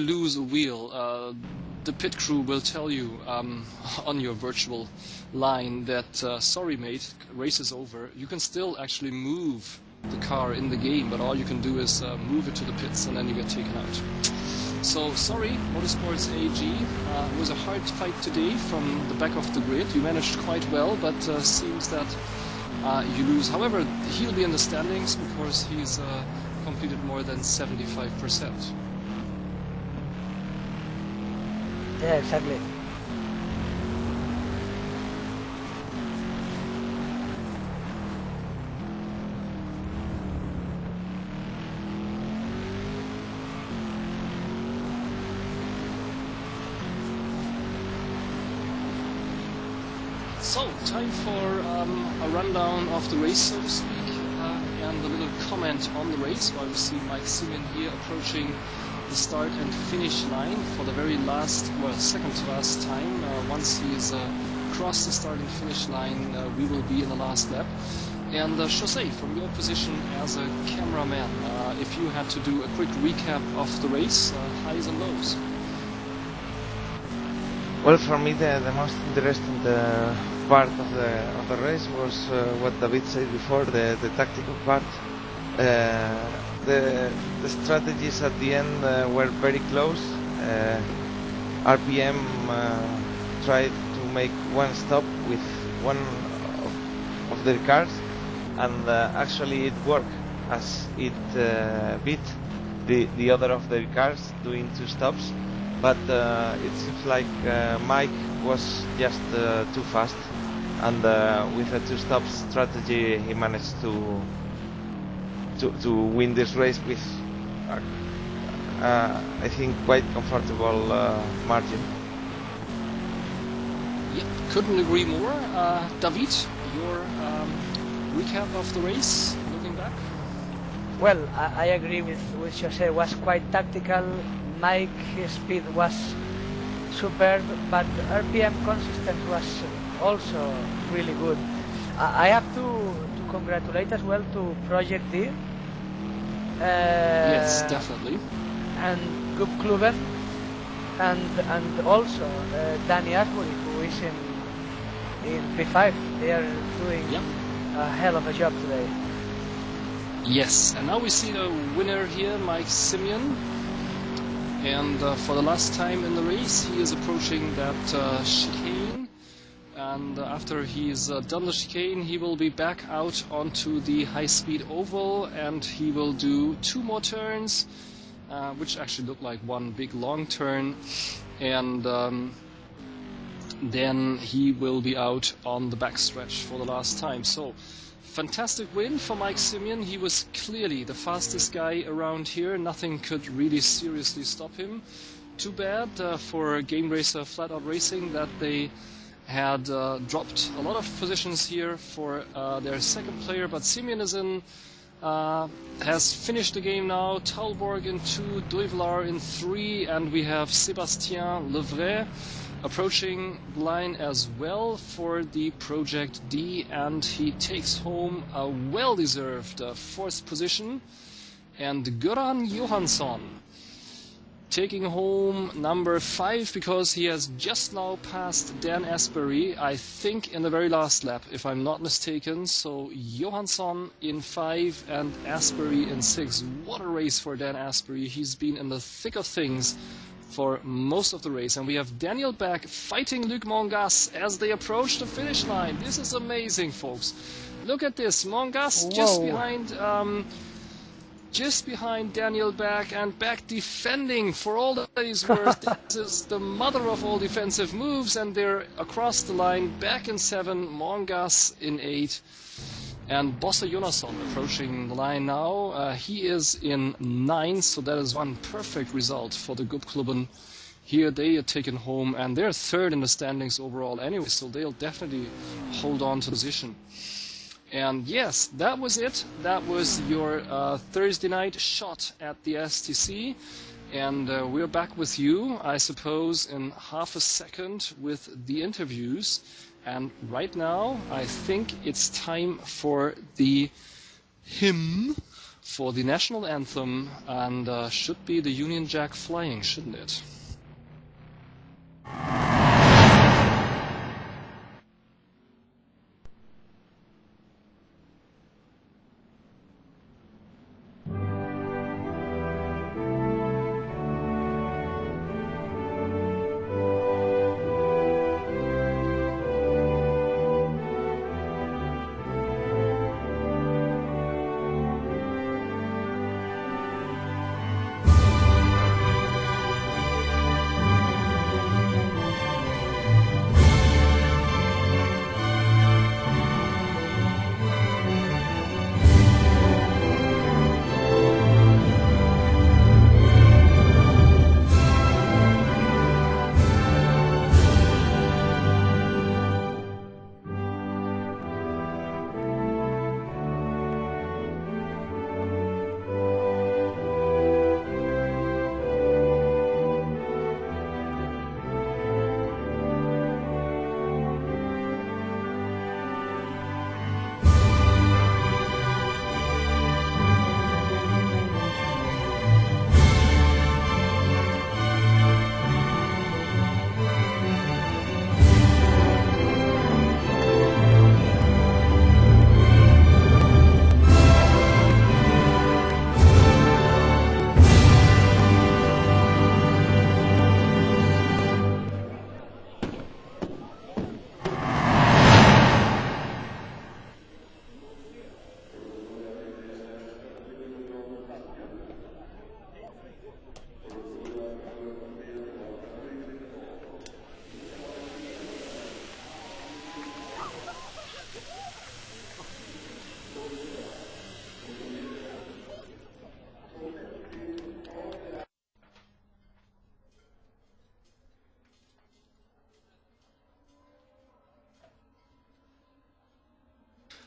lose a wheel, the pit crew will tell you on your virtual line that sorry mate, race is over. You can still actually move the car in the game, but all you can do is move it to the pits and then you get taken out. So sorry, Motorsports AG. It was a hard fight today from the back of the grid. You managed quite well, but seems that you lose. However, he'll be in the standings because he's completed more than 75%. Yeah, exactly. So, time for a rundown of the race, so to speak, and a little comment on the race while we see Mike Simian here approaching the start and finish line for the very last, well, second to last time. Once he's crossed the start and finish line, we will be in the last lap. And Jose, from your position as a cameraman, if you had to do a quick recap of the race, highs and lows. Well, for me, the most interesting part of the race was what David said before, the tactical part. The strategies at the end were very close. RPM tried to make one stop with one of their cars, and actually it worked, as it beat the other of their cars doing 2 stops. But it seems like Mike was just too fast, and with a 2-stop strategy he managed to win this race with I think quite comfortable margin. Yep, couldn't agree more. David, your recap of the race, looking back? Well, I agree with Jose. It was quite tactical. Mike's speed was superb, but RPM consistency was also really good. I have to congratulate as well to Project D. Yes, definitely. And Gubbklubben, and also Danny Asbury, who is in P5. They are doing a hell of a job today. Yes, and now we see the winner here, Mike Simian. And for the last time in the race, he is approaching that chicane. And after he's done the chicane, he will be back out onto the high-speed oval, and he will do 2 more turns, which actually look like one big long turn. And then he will be out on the backstretch for the last time. So, fantastic win for Mike Simian. He was clearly the fastest guy around here. Nothing could really seriously stop him. Too bad for Gameracer Flat Out Racing that they had dropped a lot of positions here for their second player, but Simian is in, has finished the game now. Taulborg in 2, Duivelaar in 3, and we have Sebastian Levret approaching the line as well for the Project D, and he takes home a well-deserved 4th position. And Göran Johansson taking home number 5 because he has just now passed Dan Asbury, I think in the very last lap, if I'm not mistaken. So Johansson in 5 and Asbury in 6. What a race for Dan Asbury. He's been in the thick of things for most of the race. And we have Daniel back fighting Luc Mangas as they approach the finish line. This is amazing, folks. Look at this. Mangas just behind Daniel back, and back defending for all that he's worth. This is the mother of all defensive moves, and they're across the line, back in 7, Mangas in 8, and Bosse Jonasson approaching the line now. He is in 9, so that is one perfect result for the Gubbklubben. Here they are taken home, and they're 3rd in the standings overall anyway, so they'll definitely hold on to the position. And yes, that was it. That was your Thursday night shot at the STC. And we're back with you, I suppose, in half a second with the interviews. And right now, I think it's time for the hymn for the national anthem, and should be the Union Jack flying, shouldn't it?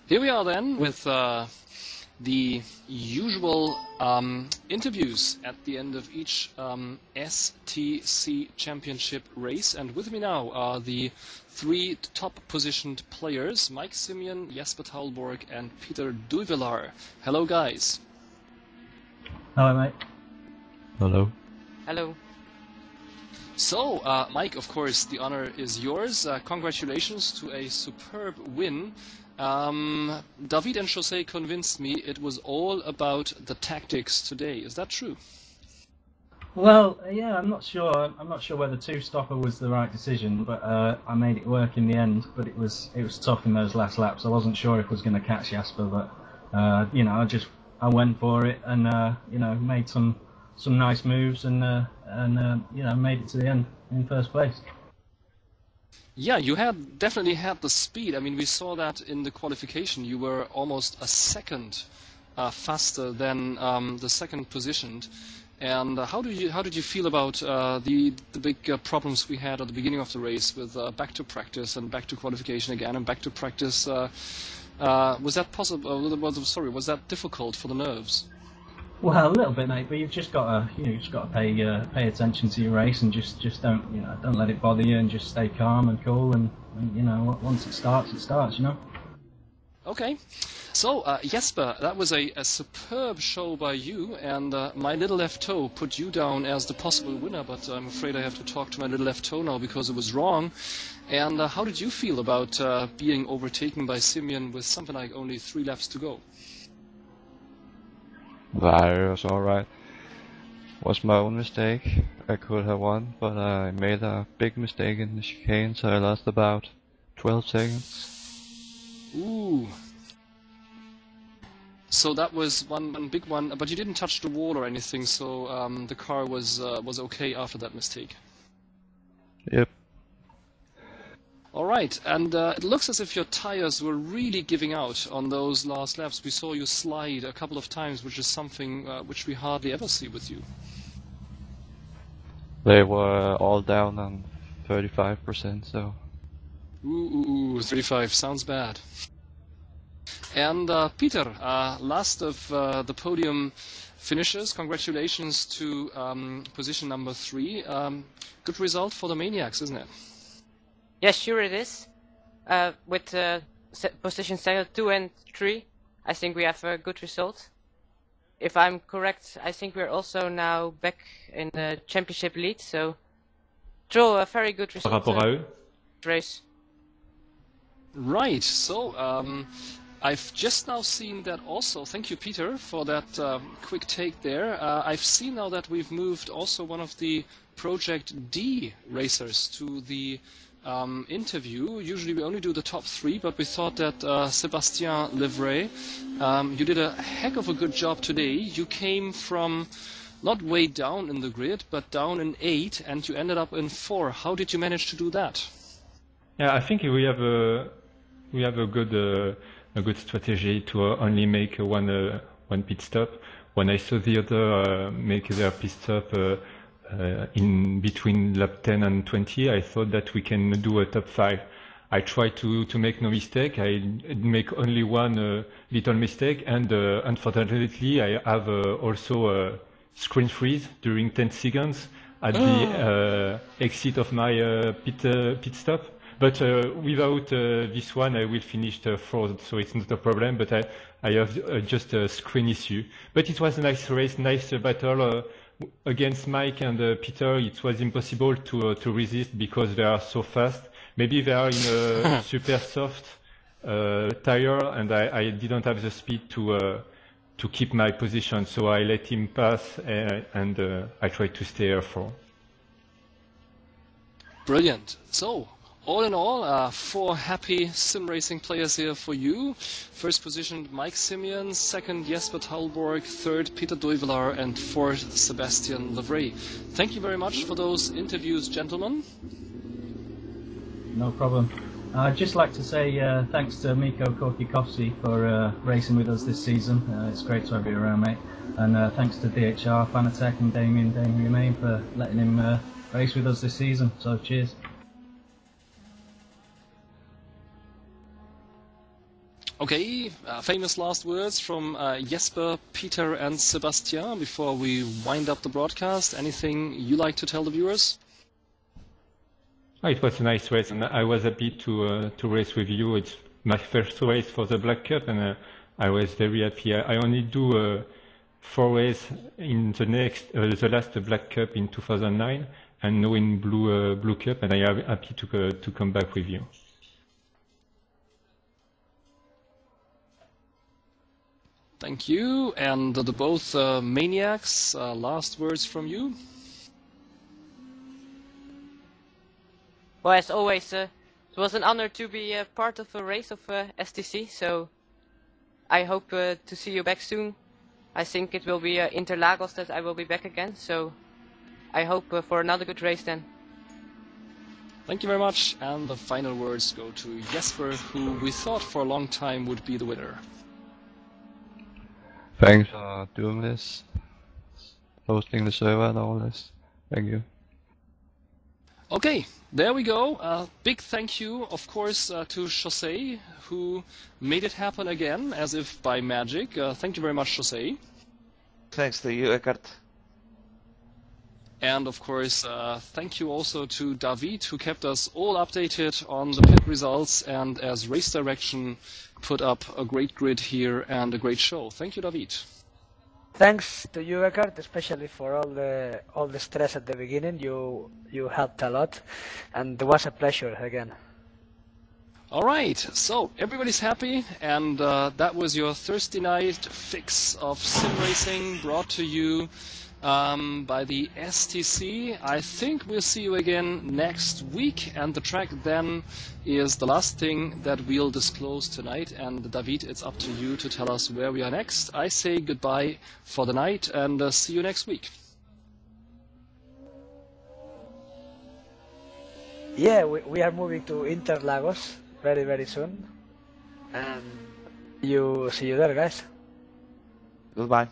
Here we are then with the usual interviews at the end of each STC championship race. And with me now are the 3 top positioned players, Mike Simian, Jesper Taulborg and Peter Duivelaar. Hello guys. Hello mate. Hello. Hello. So, Mike, of course, the honor is yours. Congratulations to a superb win. David and Jose convinced me it was all about the tactics today. Is that true? Well, yeah, I'm not sure. I'm not sure whether 2-stopper was the right decision, but I made it work in the end. But it was tough in those last laps. I wasn't sure if I was going to catch Jesper, but you know, I went for it and you know, made some nice moves and you know, made it to the end in first place. Yeah, you definitely had the speed. I mean, we saw that in the qualification. You were almost a second faster than the second positioned. And how did you feel about the big problems we had at the beginning of the race with back to practice and back to qualification again and back to practice? Was that possible? Was that difficult for the nerves? Well, a little bit, mate. But you've just got to pay attention to your race and just don't let it bother you and just stay calm and cool and you know, once it starts, you know. Okay. So, Jesper, that was a superb show by you, and my little left toe put you down as the possible winner, but I'm afraid I have to talk to my little left toe now because it was wrong. And how did you feel about being overtaken by Simian with something like only 3 laps to go? It was alright. Was my own mistake. I could have won, but I made a big mistake in the chicane, so I lost about 12 seconds. Ooh. So that was one big one, but you didn't touch the wall or anything, so the car was okay after that mistake. Yep. All right, and it looks as if your tires were really giving out on those last laps. We saw you slide a couple of times, which is something which we hardly ever see with you. They were all down on 35%, so... Ooh, 35, sounds bad. And Peter, last of the podium finishers, congratulations to position number 3. Good result for the Maniacs, isn't it? Yes, sure it is. With position 2 and 3, I think we have a good result. If I'm correct, I think we're also now back in the championship lead, so draw a very good result. Race. Right, so I've just now seen that also, thank you Peter for that quick take there. I've seen now that we've moved also one of the Project D racers to the interview. Usually we only do the top 3, but we thought that Sebastian Levret, you did a heck of a good job today. You came from not way down in the grid, but down in 8, and you ended up in 4. How did you manage to do that? Yeah, I think we have a good strategy to only make one pit stop. When I saw the other make their pit stop in between lap 10 and 20, I thought that we can do a top 5. I tried to make no mistake. I make only one little mistake, and unfortunately I have also a screen freeze during 10 seconds at the exit of my pit stop. But without this one, I will finish the 4th, so it's not a problem. But I have just a screen issue. But it was a nice race, nice battle. Against Mike and Peter, it was impossible to resist because they are so fast. Maybe they are in a super soft tire, and I didn't have the speed to keep my position. So I let him pass, and I tried to stay here for. Brilliant. So, all in all, 4 happy sim racing players here for you. First position, Mike Simian. Second, Jesper Taulborg. Third, Peter Duivelaar. And fourth, Sebastian Levret. Thank you very much for those interviews, gentlemen. No problem. I'd just like to say thanks to Mikko Korkikovsky for racing with us this season. It's great to have you around, mate. And thanks to DHR, Fanatec and Damien Remain for letting him race with us this season. So cheers. Okay, famous last words from Jesper, Peter and Sebastian before we wind up the broadcast. Anything you like to tell the viewers? Oh, it was a nice race, and I was happy to race with you. It's my first race for the Black Cup, and I was very happy. I only do 4 races in the last Black Cup in 2009, and now in Blue Cup, and I am happy to come back with you. Thank you, and the both Maniacs, last words from you? Well, as always, it was an honor to be part of a race of STC, so I hope to see you back soon. I think it will be Interlagos that I will be back again, so I hope for another good race then. Thank you very much, and the final words go to Jesper, who we thought for a long time would be the winner. Thanks for doing this, hosting the server and all this. Thank you. Okay, there we go. Big thank you, of course, to Jose, who made it happen again, as if by magic. Thank you very much, Jose. Thanks to you, Eckhart. And of course, thank you also to David, who kept us all updated on the pit results and as race direction put up a great grid here and a great show. Thank you, David. Thanks to you, Eckhart, especially for all the stress at the beginning. You helped a lot, and it was a pleasure again. All right, so everybody's happy, and that was your Thursday night fix of sim racing brought to you by the STC. I think we'll see you again next week, and the track then is the last thing that we'll disclose tonight. And David, it's up to you to tell us where we are next. I say goodbye for the night, and see you next week. Yeah, we are moving to Interlagos very, very soon. And see you there, guys. Goodbye.